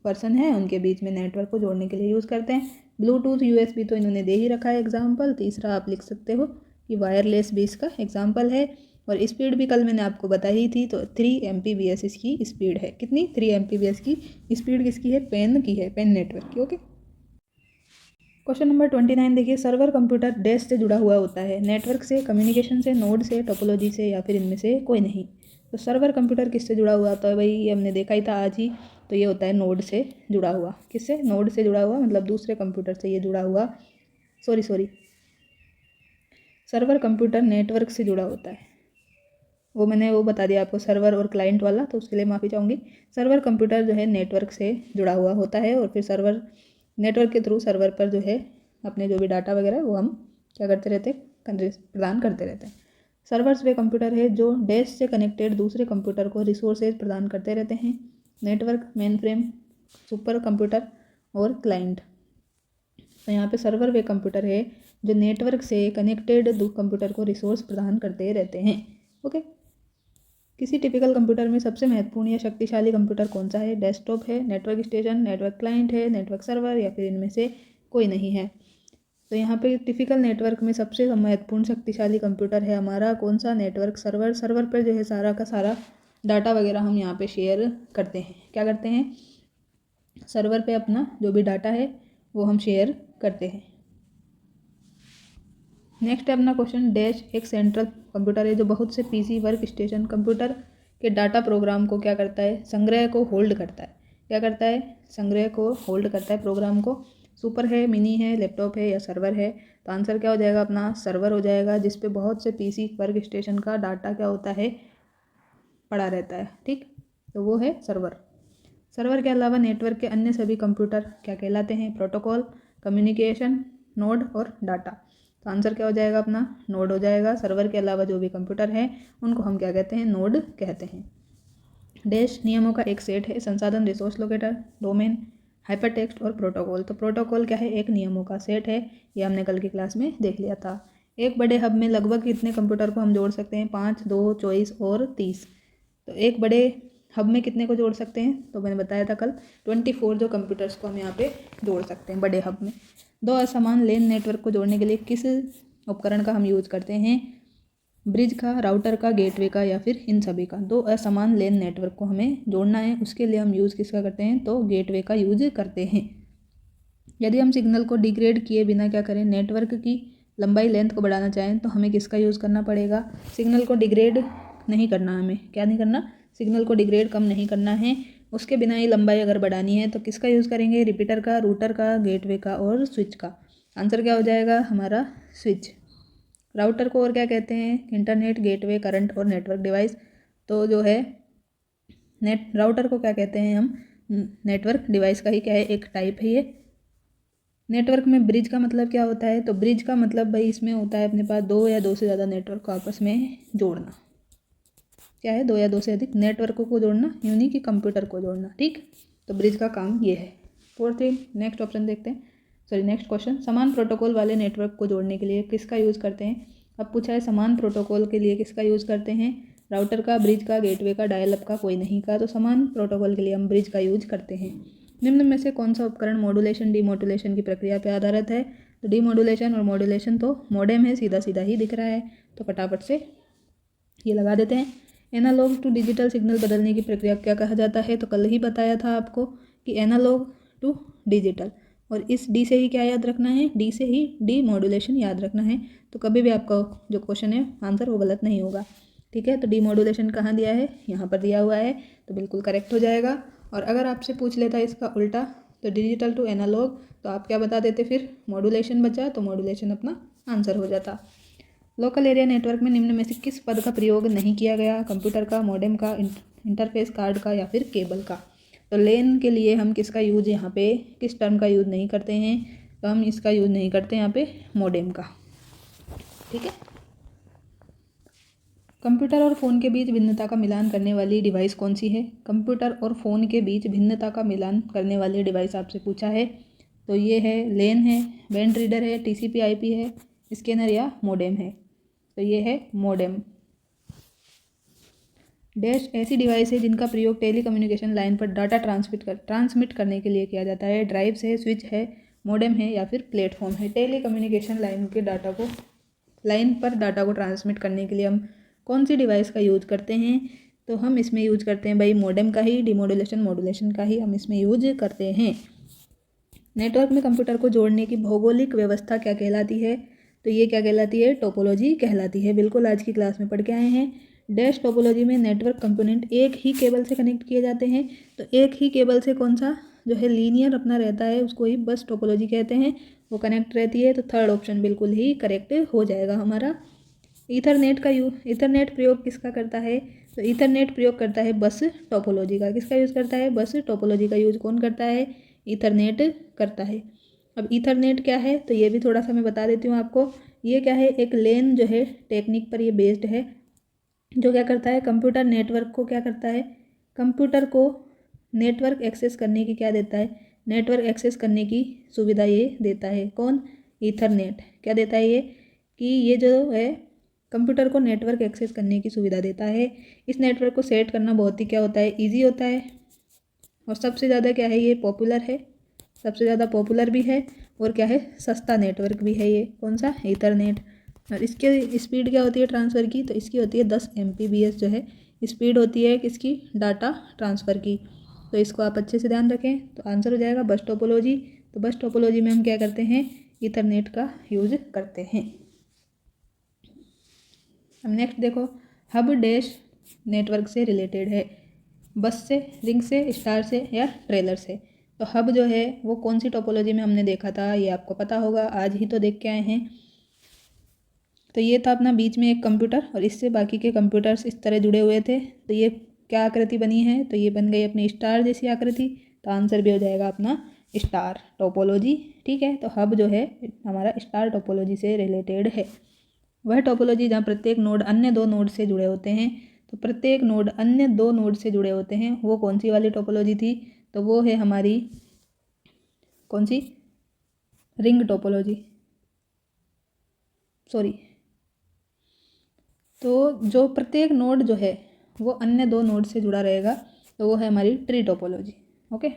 Speaker 1: पर्सन हैं उनके बीच में नेटवर्क को जोड़ने के लिए यूज़ करते हैं। ब्लूटूथ USB तो इन्होंने दे ही रखा है एग्जाम्पल। तीसरा आप लिख सकते हो कि वायरलेस भी इसका एग्जाम्पल है। और स्पीड भी कल मैंने आपको बताई थी, तो 3 Mbps इसकी स्पीड है। कितनी, 3 Mbps की स्पीड किसकी है, पेन की है, पेन नेटवर्क की। ओके। क्वेश्चन नंबर 29 देखिए, सर्वर कंप्यूटर डैश से जुड़ा हुआ होता है, नेटवर्क से, कम्युनिकेशन से, नोड से, टोपोलॉजी से या फिर इनमें से कोई नहीं। तो सर्वर कंप्यूटर किससे जुड़ा हुआ होता है भाई, ये हमने देखा ही था आज ही। तो ये होता है नोड से जुड़ा हुआ। किससे, नोड से जुड़ा हुआ, मतलब दूसरे कंप्यूटर से ये जुड़ा हुआ। सॉरी सर्वर कंप्यूटर नेटवर्क से जुड़ा होता है, वो मैंने वो बता दिया आपको, सर्वर और क्लाइंट वाला, तो उसके लिए माफ़ी चाहूँगी। सर्वर कंप्यूटर जो है नेटवर्क से जुड़ा हुआ होता है और फिर सर्वर नेटवर्क के थ्रू सर्वर पर जो है अपने जो भी डाटा वगैरह वो हम क्या करते रहते हैं, प्रदान करते रहते हैं। सर्वर्स वे कंप्यूटर है जो डैश से कनेक्टेड दूसरे कंप्यूटर को रिसोर्सेज प्रदान करते रहते हैं। Network, main frame, super computer और क्लाइंट। तो यहाँ पे सर्वर वे कंप्यूटर है जो नेटवर्क से कनेक्टेड दो कंप्यूटर को रिसोर्स प्रदान करते रहते हैं। ओके। किसी टिपिकल कंप्यूटर में सबसे महत्वपूर्ण या शक्तिशाली कंप्यूटर कौन सा है, डेस्कटॉप है, नेटवर्क स्टेशन, नेटवर्क क्लाइंट है, नेटवर्क सर्वर या फिर इनमें से कोई नहीं है। तो यहाँ पे टिपिकल नेटवर्क में सबसे महत्वपूर्ण शक्तिशाली कंप्यूटर है हमारा कौन सा, नेटवर्क सर्वर। सर्वर पर जो है सारा का सारा डाटा वगैरह हम यहाँ पे शेयर करते हैं। क्या करते हैं, सर्वर पे अपना जो भी डाटा है वो हम शेयर करते हैं। नेक्स्ट है अपना क्वेश्चन, डैश एक सेंट्रल कंप्यूटर है जो बहुत से पीसी वर्क स्टेशन कंप्यूटर के डाटा प्रोग्राम को क्या करता है, संग्रह को होल्ड करता है। क्या करता है, संग्रह को होल्ड करता है प्रोग्राम को। सुपर है, मिनी है, लैपटॉप है या सर्वर है, तो आंसर क्या हो जाएगा अपना, सर्वर हो जाएगा, जिस पे बहुत से पीसी वर्क स्टेशन का डाटा क्या होता है, पड़ा रहता है। ठीक, तो वो है सर्वर। सर्वर के अलावा नेटवर्क के अन्य सभी कंप्यूटर क्या कहलाते हैं, प्रोटोकॉल, कम्युनिकेशन, नोड और डाटा। तो आंसर क्या हो जाएगा अपना, नोड हो जाएगा। सर्वर के अलावा जो भी कंप्यूटर हैं उनको हम क्या कहते हैं, नोड कहते हैं। डैश नियमों का एक सेट है, संसाधन, रिसोर्स लोकेटर, डोमेन, हाइपरटेक्स्ट और प्रोटोकॉल। तो प्रोटोकॉल क्या है, एक नियमों का सेट है, ये हमने कल की क्लास में देख लिया था। एक बड़े हब में लगभग कितने कंप्यूटर को हम जोड़ सकते हैं, 5, 2, 24 और 30। तो एक बड़े हब में कितने को जोड़ सकते हैं, तो मैंने बताया था कल 24 जो कंप्यूटर्स को हम यहाँ पे जोड़ सकते हैं बड़े हब में। दो असमान लेन नेटवर्क को जोड़ने के लिए किस उपकरण का हम यूज करते हैं, ब्रिज का, राउटर का, गेटवे का या फिर इन सभी का। दो असमान लेन नेटवर्क को हमें जोड़ना है, उसके लिए हम यूज़ किसका करते हैं, तो गेटवे का यूज करते हैं। यदि हम सिग्नल को डिग्रेड किए बिना क्या करें, नेटवर्क की लंबाई लेंथ को बढ़ाना चाहें तो हमें किसका यूज़ करना पड़ेगा, सिग्नल को डिग्रेड नहीं करना, हमें क्या नहीं करना, सिग्नल को डिग्रेड कम नहीं करना है, उसके बिना ही लंबाई अगर बढ़ानी है तो किसका यूज़ करेंगे, रिपीटर का, रूटर का, गेटवे का और स्विच का। आंसर क्या हो जाएगा हमारा, स्विच। राउटर को और क्या कहते हैं, इंटरनेट, गेटवे, करंट और नेटवर्क डिवाइस। तो जो है राउटर को क्या कहते हैं हम, नेटवर्क डिवाइस का ही क्या है, एक टाइप है ये। नेटवर्क में ब्रिज का मतलब क्या होता है, तो ब्रिज का मतलब भाई इसमें होता है अपने पास दो या दो से ज़्यादा नेटवर्क को आपस में जोड़ना। क्या है, दो या दो से अधिक नेटवर्कों को जोड़ना, यूनी कि कंप्यूटर को जोड़ना। ठीक, तो ब्रिज का काम ये है। फोर्थ नेक्स्ट ऑप्शन देखते हैं, नेक्स्ट क्वेश्चन, समान प्रोटोकॉल वाले नेटवर्क को जोड़ने के लिए किसका यूज़ करते हैं। अब पूछा है समान प्रोटोकॉल के लिए किसका यूज़ करते हैं, राउटर का, ब्रिज का, गेटवे का, डायल अप का, कोई नहीं का। तो समान प्रोटोकॉल के लिए हम ब्रिज का यूज करते हैं। निम्न में से कौन सा उपकरण मॉड्यूलेशन डीमॉड्यूलेशन की प्रक्रिया पर आधारित है, तो डीमॉड्यूलेशन और मॉड्यूलेशन तो मॉडेम है, सीधा सीधा ही दिख रहा है, तो फटाफट से ये लगा देते हैं। एनालॉग टू डिजिटल सिग्नल बदलने की प्रक्रिया क्या कहा जाता है, तो कल ही बताया था आपको कि एनालॉग टू डिजिटल, और इस डी से ही क्या याद रखना है, डी से ही डीमॉड्यूलेशन याद रखना है। तो कभी भी आपका जो क्वेश्चन है आंसर वो गलत नहीं होगा। ठीक है, तो डीमॉड्यूलेशन कहाँ दिया है, यहाँ पर दिया हुआ है, तो बिल्कुल करेक्ट हो जाएगा। और अगर आपसे पूछ लेता है इसका उल्टा, तो डिजिटल टू एनालॉग, तो आप क्या बता देते, फिर मॉड्यूलेशन बचा, तो मॉड्यूलेशन अपना आंसर हो जाता। लोकल एरिया नेटवर्क में निम्न में से किस पद का प्रयोग नहीं किया गया, कंप्यूटर का, मॉडेम का, इंटरफेस कार्ड का या फिर केबल का। तो लेन के लिए हम किसका यूज यहाँ पे, किस टर्म का यूज नहीं करते हैं, तो हम इसका यूज नहीं करते यहाँ पे, मॉडेम का। ठीक है, कंप्यूटर और फ़ोन के बीच भिन्नता का मिलान करने वाली डिवाइस कौन सी है, कंप्यूटर और फ़ोन के बीच भिन्नता का मिलान करने वाली डिवाइस आपसे पूछा है, तो ये है लेन है, बैंड रीडर है, TCP IP है, स्कैनर या मॉडेम है। तो ये है मॉडेम। डैश ऐसी डिवाइस है जिनका प्रयोग टेली कम्युनिकेशन लाइन पर डाटा ट्रांसमिट करने के लिए किया जाता है। ड्राइव्स है, स्विच है, मॉडेम है या फिर प्लेटफॉर्म है। टेली कम्युनिकेशन लाइन के डाटा को, लाइन पर डाटा को ट्रांसमिट करने के लिए हम कौन सी डिवाइस का यूज करते हैं, तो हम इसमें यूज करते हैं भाई मॉडेम का ही, डिमॉड्यूलेशन मॉड्यूलेशन का ही हम इसमें यूज करते हैं। नेटवर्क में कंप्यूटर को जोड़ने की भौगोलिक व्यवस्था क्या कहलाती है, तो ये क्या कहलाती है, टोपोलॉजी कहलाती है। बिल्कुल आज की क्लास में पढ़ के आए हैं। डैश टोपोलॉजी में नेटवर्क कंपोनेंट एक ही केबल से कनेक्ट किए जाते हैं। तो एक ही केबल से कौन सा जो है लीनियर अपना रहता है उसको ही बस टोपोलॉजी कहते हैं, वो कनेक्ट रहती है। तो थर्ड ऑप्शन बिल्कुल ही करेक्ट हो जाएगा हमारा। ईथरनेट प्रयोग किसका करता है, तो ईथरनेट प्रयोग करता है बस टोपोलॉजी का। किसका यूज़ करता है, बस टोपोलॉजी का यूज़ कौन करता है, ईथरनेट करता है। अब ईथरनेट क्या है, तो ये भी थोड़ा सा मैं बता देती हूँ आपको। ये क्या है, एक लेन जो है टेक्निक पर ये बेस्ड है, जो क्या करता है, कंप्यूटर नेटवर्क को क्या करता है, कंप्यूटर को नेटवर्क एक्सेस करने की क्या देता है, नेटवर्क एक्सेस करने की सुविधा ये देता है। कौन, ईथरनेट क्या देता है ये, कि ये जो है कंप्यूटर को नेटवर्क एक्सेस करने की सुविधा देता है। इस नेटवर्क को सेट करना बहुत ही क्या होता है, ईजी होता है, और सबसे ज़्यादा क्या है, ये पॉपुलर है, सबसे ज़्यादा पॉपुलर भी है, और क्या है, सस्ता नेटवर्क भी है ये। कौन सा, ईथरनेट। और इसके स्पीड क्या होती है ट्रांसफ़र की, तो इसकी होती है 10 Mbps जो है स्पीड होती है किसकी, डाटा ट्रांसफ़र की। तो इसको आप अच्छे से ध्यान रखें। तो आंसर हो जाएगा बस टोपोलॉजी। तो बस टोपोलॉजी में हम क्या करते हैं, ईथरनेट का यूज करते हैं। अब नेक्स्ट देखो, हब डैश नेटवर्क से रिलेटेड है, बस से, रिंग से, स्टार से या ट्रेलर से। तो हब जो है वो कौन सी टोपोलॉजी में हमने देखा था, ये आपको पता होगा, आज ही तो देख के आए हैं। तो ये था अपना बीच में एक कंप्यूटर और इससे बाकी के कंप्यूटर्स इस तरह जुड़े हुए थे। तो ये क्या आकृति बनी है, तो ये बन गई अपनी स्टार जैसी आकृति। तो आंसर भी हो जाएगा अपना स्टार टोपोलॉजी। ठीक है, तो हब जो है हमारा स्टार टोपोलॉजी से रिलेटेड है। वह टोपोलॉजी जहाँ प्रत्येक नोड अन्य दो नोड से जुड़े होते हैं। तो प्रत्येक नोड अन्य दो नोड से जुड़े होते हैं, वो कौन सी वाली टोपोलॉजी थी, तो वो है हमारी कौन सी, रिंग टोपोलॉजी, सॉरी। तो जो प्रत्येक नोड जो है वो अन्य दो नोड से जुड़ा रहेगा, तो वो है हमारी tree topology. Okay,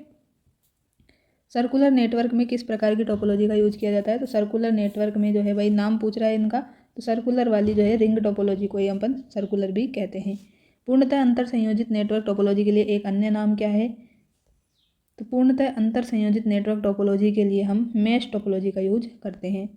Speaker 1: circular network में किस प्रकार की टोपोलॉजी का यूज किया जाता है, तो सर्कुलर नेटवर्क में जो है भाई नाम पूछ रहा है इनका, तो सर्कुलर वाली जो है रिंग टोपोलॉजी को ही अपन सर्कुलर भी कहते हैं। पूर्णतः अंतर संयोजित नेटवर्क टोपोलॉजी के लिए एक अन्य नाम क्या है, तो पूर्णतः अंतर संयोजित नेटवर्क टोपोलॉजी के लिए हम मैश टोपोलॉजी का यूज करते हैं।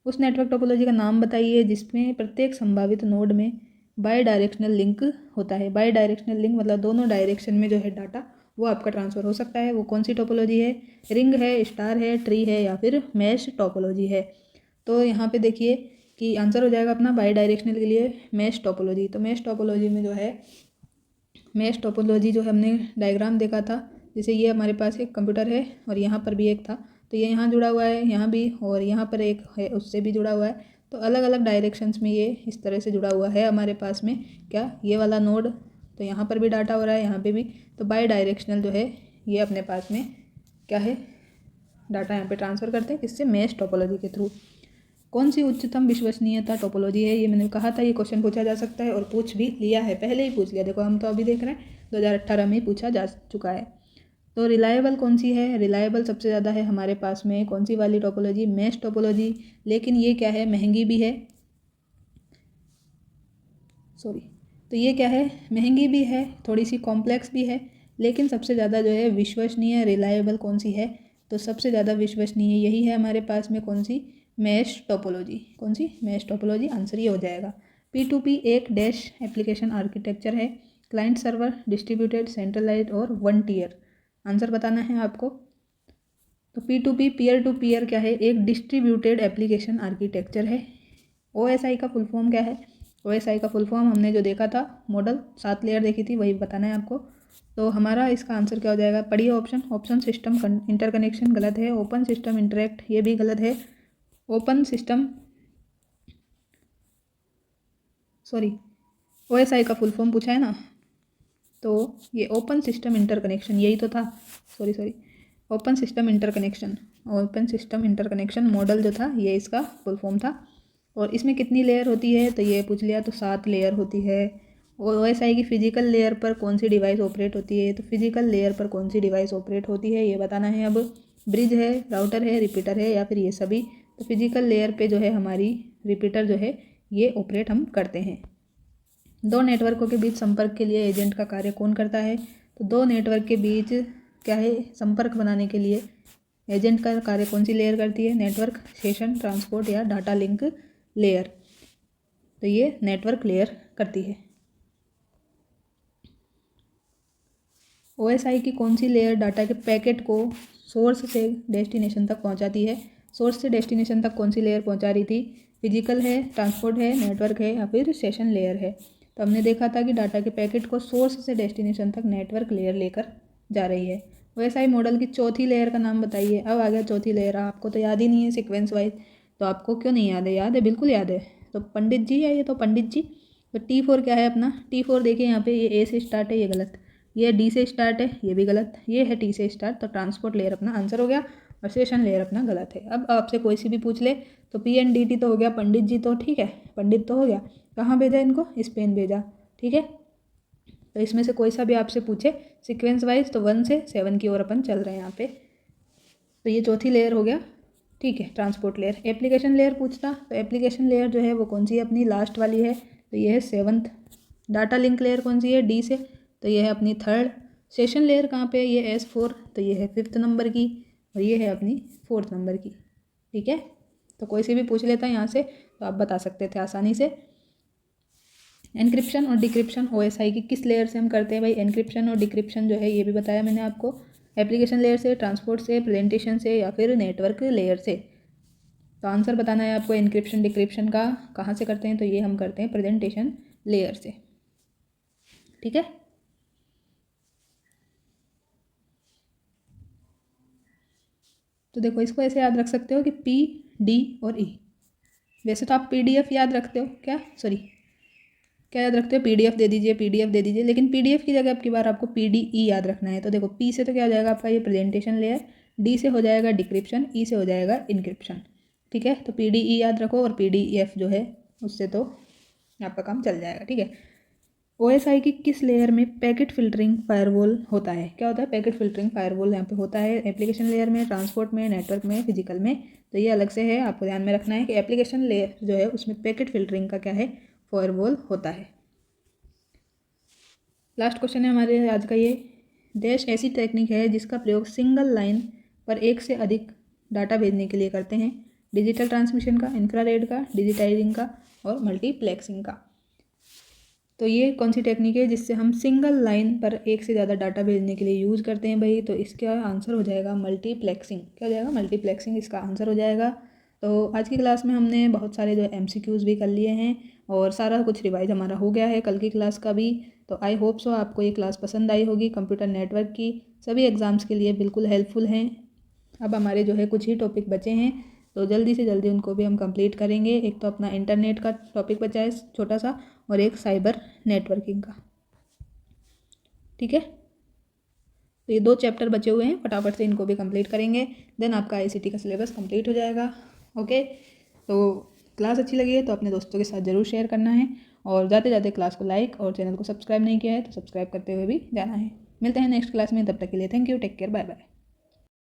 Speaker 1: उस नेटवर्क टोपोलॉजी का नाम बताइए जिसमें प्रत्येक संभावित नोड में बाई डायरेक्शनल लिंक होता है। बाई डायरेक्शनल लिंक मतलब दोनों डायरेक्शन में जो है डाटा वो आपका ट्रांसफ़र हो सकता है। वो कौन सी टोपोलॉजी है, रिंग है, स्टार है, ट्री है या फिर मैश टोपोलॉजी है। तो यहाँ पे देखिए कि आंसर हो जाएगा अपना बाई डायरेक्शनल के लिए मैश टोपोलॉजी। तो मैश टोपोलॉजी में जो है, मैश टोपोलॉजी जो है हमने डायग्राम देखा था, जैसे ये हमारे पास एक कंप्यूटर है और यहाँ पर भी एक था, तो ये यहाँ जुड़ा हुआ है, यहाँ भी, और यहाँ पर एक है उससे भी जुड़ा हुआ है। तो अलग अलग डायरेक्शंस में ये इस तरह से जुड़ा हुआ है हमारे पास में। क्या, ये वाला नोड, तो यहाँ पर भी डाटा हो रहा है, यहाँ पे भी। तो बाई डायरेक्शनल जो है ये अपने पास में क्या है, डाटा यहाँ पे ट्रांसफ़र करते हैं, किससे, मैश टोपोलॉजी के थ्रू। कौन सी उच्चतम विश्वसनीयता टोपोलॉजी है, ये मैंने कहा था ये क्वेश्चन पूछा जा सकता है और पूछ भी लिया है, पहले ही पूछ लिया। देखो हम तो अभी देख रहे हैं 2018 में ही पूछा जा चुका है। तो रिलायबल कौन सी है, रिलायबल सबसे ज़्यादा है हमारे पास में कौन सी वाली टोपोलॉजी, मैश टोपोलॉजी। लेकिन ये क्या है, महंगी भी है, सॉरी। तो ये क्या है, महंगी भी है, थोड़ी सी कॉम्प्लेक्स भी है, लेकिन सबसे ज़्यादा जो है विश्वसनीय, रिलायबल कौन सी है, तो सबसे ज़्यादा विश्वसनीय यही है हमारे पास में, कौन सी, मैश टोपोलॉजी। कौन सी, मैश टोपोलॉजी, आंसर ये हो जाएगा। P2P एक डैश एप्लीकेशन आर्किटेक्चर है, क्लाइंट सर्वर, डिस्ट्रीब्यूटेड, सेंट्रलाइज्ड और वन टीयर। आंसर बताना है आपको। तो P2P पीयर टू पीयर क्या है, एक डिस्ट्रीब्यूटेड एप्लीकेशन आर्किटेक्चर है। OSI का फुल फॉर्म क्या है, OSI का फुल फॉर्म हमने जो देखा था मॉडल 7 लेयर देखी थी, वही बताना है आपको। तो हमारा इसका आंसर क्या हो जाएगा, पढ़िए ऑप्शन। ऑप्शन सिस्टम इंटरकनेक्शन गलत है, ओपन सिस्टम इंटरेक्ट ये भी गलत है, ओपन सिस्टम, सॉरी, OSI का फुल फॉर्म पूछा है ना, तो ये ओपन सिस्टम इंटरकनेक्शन यही तो था, sorry, open system interconnection, open system interconnection model जो था ये इसका फुल फॉर्म था। और इसमें कितनी लेयर होती है, तो ये पूछ लिया, तो 7 लेयर होती है। और OSI की फिजिकल लेयर पर कौन सी डिवाइस ऑपरेट होती है, तो फिजिकल लेयर पर कौन सी डिवाइस ऑपरेट होती है ये बताना है। अब ब्रिज है, राउटर है, रिपीटर है या फिर ये सभी। तो फिजिकल लेयर पे जो है हमारी रिपीटर जो है ये ऑपरेट हम करते हैं। दो नेटवर्कों के बीच संपर्क के लिए एजेंट का कार्य कौन करता है, तो दो नेटवर्क के बीच क्या है, संपर्क बनाने के लिए एजेंट का कार्य कौन सी लेयर करती है, नेटवर्क, सेशन, ट्रांसपोर्ट या डाटा लिंक लेयर। तो ये नेटवर्क लेयर करती है। OSI की कौन सी लेयर डाटा के पैकेट को सोर्स से डेस्टिनेशन तक पहुंचाती है, सोर्स से डेस्टिनेशन तक कौन सी लेयर पहुंचा रही थी, फिजिकल है, ट्रांसपोर्ट है, नेटवर्क है या फिर सेशन लेयर है। तो हमने देखा था कि डाटा के पैकेट को सोर्स से डेस्टिनेशन तक नेटवर्क लेयर लेकर जा रही है। OSI मॉडल की चौथी लेयर का नाम बताइए। अब आ गया चौथी लेयर, आपको तो याद ही नहीं है सीक्वेंस वाइज, तो आपको क्यों नहीं याद है, याद है, बिल्कुल याद है। तो पंडित जी है ये, तो पंडित जी। तो T4 क्या है अपना, T4 देखिए यहाँ पे, ये A से स्टार्ट है, ये गलत, ये D से स्टार्ट है, ये भी गलत, ये है T से स्टार्ट। तो ट्रांसपोर्ट लेयर अपना आंसर हो गया और सेशन लेयर अपना गलत है। अब आपसे कोई सी भी पूछ ले तो PNDT तो हो गया, पंडित जी तो ठीक है, पंडित तो हो गया, कहाँ भेजा इनको, स्पेन भेजा, ठीक है। तो इसमें से कोई सा भी आपसे पूछे सीक्वेंस वाइज, तो 1 से 7 की ओर अपन चल रहे हैं यहाँ पे। तो ये चौथी लेयर हो गया, ठीक है, ट्रांसपोर्ट लेयर। एप्लीकेशन लेयर पूछता, तो एप्लीकेशन लेयर जो है वो कौन सी है अपनी, लास्ट वाली है, तो ये है 7th डाटा लिंक लेयर कौन सी है, डी से, तो ये है अपनी थर्ड। सेशन लेयर कहाँ पे, ये S4, तो ये है 5th नंबर की, और ये है अपनी 4th नंबर की। ठीक है, तो कोई से भी पूछ लेता है यहाँ से तो आप बता सकते थे आसानी से। एनक्रिप्शन और डिक्रिप्शन OSI की किस लेयर से हम करते हैं भाई, एनक्रिप्शन और डिक्रिप्शन जो है ये भी बताया मैंने आपको, एप्लीकेशन लेयर से, ट्रांसपोर्ट से, प्रेजेंटेशन से, या फिर नेटवर्क लेयर से। तो आंसर बताना है आपको एनक्रिप्शन डिक्रिप्शन का, कहाँ से करते हैं, तो ये हम करते हैं प्रेजेंटेशन लेयर से। ठीक है, तो देखो इसको ऐसे याद रख सकते हो कि PD और E। वैसे तो आप PDF याद रखते हो, क्या याद रखते हो, PDF दे दीजिए, लेकिन PDF की जगह अब की बार आपको PDE याद रखना है। तो देखो P से तो क्या हो जाएगा आपका ये प्रेजेंटेशन लेयर, D से हो जाएगा डिक्रिप्शन, E से हो जाएगा इनक्रिप्शन। ठीक है, तो PDE याद रखो, और PDF जो है उससे तो आपका काम चल जाएगा। ठीक है, OSI की किस लेयर में पैकेट फिल्टरिंग फायरवॉल होता है, क्या होता है, पैकेट फिल्टरिंग फायरवॉल यहाँ पे होता है एप्लीकेशन लेयर में, ट्रांसपोर्ट में, नेटवर्क में, फिजिकल में। तो ये अलग से है, आपको ध्यान में रखना है कि एप्लीकेशन लेयर जो है उसमें पैकेट फिल्टरिंग का क्या है, फायरवॉल होता है। लास्ट क्वेश्चन है हमारे आज का ये, डैश ऐसी टेक्निक है जिसका प्रयोग सिंगल लाइन पर एक से अधिक डाटा भेजने के लिए करते हैं, डिजिटल ट्रांसमिशन का, इंफ्रारेड का, डिजिटाइजिंग का, और मल्टीप्लेक्सिंग का। तो ये कौन सी टेक्निक है जिससे हम सिंगल लाइन पर एक से ज़्यादा डाटा भेजने के लिए यूज़ करते हैं भाई, तो इसका आंसर हो जाएगा मल्टीप्लेक्सिंग। क्या हो जाएगा, मल्टीप्लेक्सिंग इसका आंसर हो जाएगा। तो आज की क्लास में हमने बहुत सारे जो MCQs भी कर लिए हैं, और सारा कुछ रिवाइज हमारा हो गया है कल की क्लास का भी। तो आई होप सो आपको ये क्लास पसंद आई होगी। कंप्यूटर नेटवर्क की सभी एग्ज़ाम्स के लिए बिल्कुल हेल्पफुल हैं। अब हमारे जो है कुछ ही टॉपिक बचे हैं, तो जल्दी से जल्दी उनको भी हम कंप्लीट करेंगे। एक तो अपना इंटरनेट का टॉपिक बचा है छोटा सा, और एक साइबर नेटवर्किंग का। ठीक है, तो ये 2 चैप्टर बचे हुए हैं, फटाफट से इनको भी कंप्लीट करेंगे, देन आपका ICT का सिलेबस कंप्लीट हो जाएगा। ओके, तो क्लास अच्छी लगी है तो अपने दोस्तों के साथ ज़रूर शेयर करना है, और जाते जाते क्लास को लाइक और चैनल को सब्सक्राइब नहीं किया है तो सब्सक्राइब करते हुए भी जाना है। मिलते हैं नेक्स्ट क्लास में, तब तक के लिए thank you, take care, bye bye.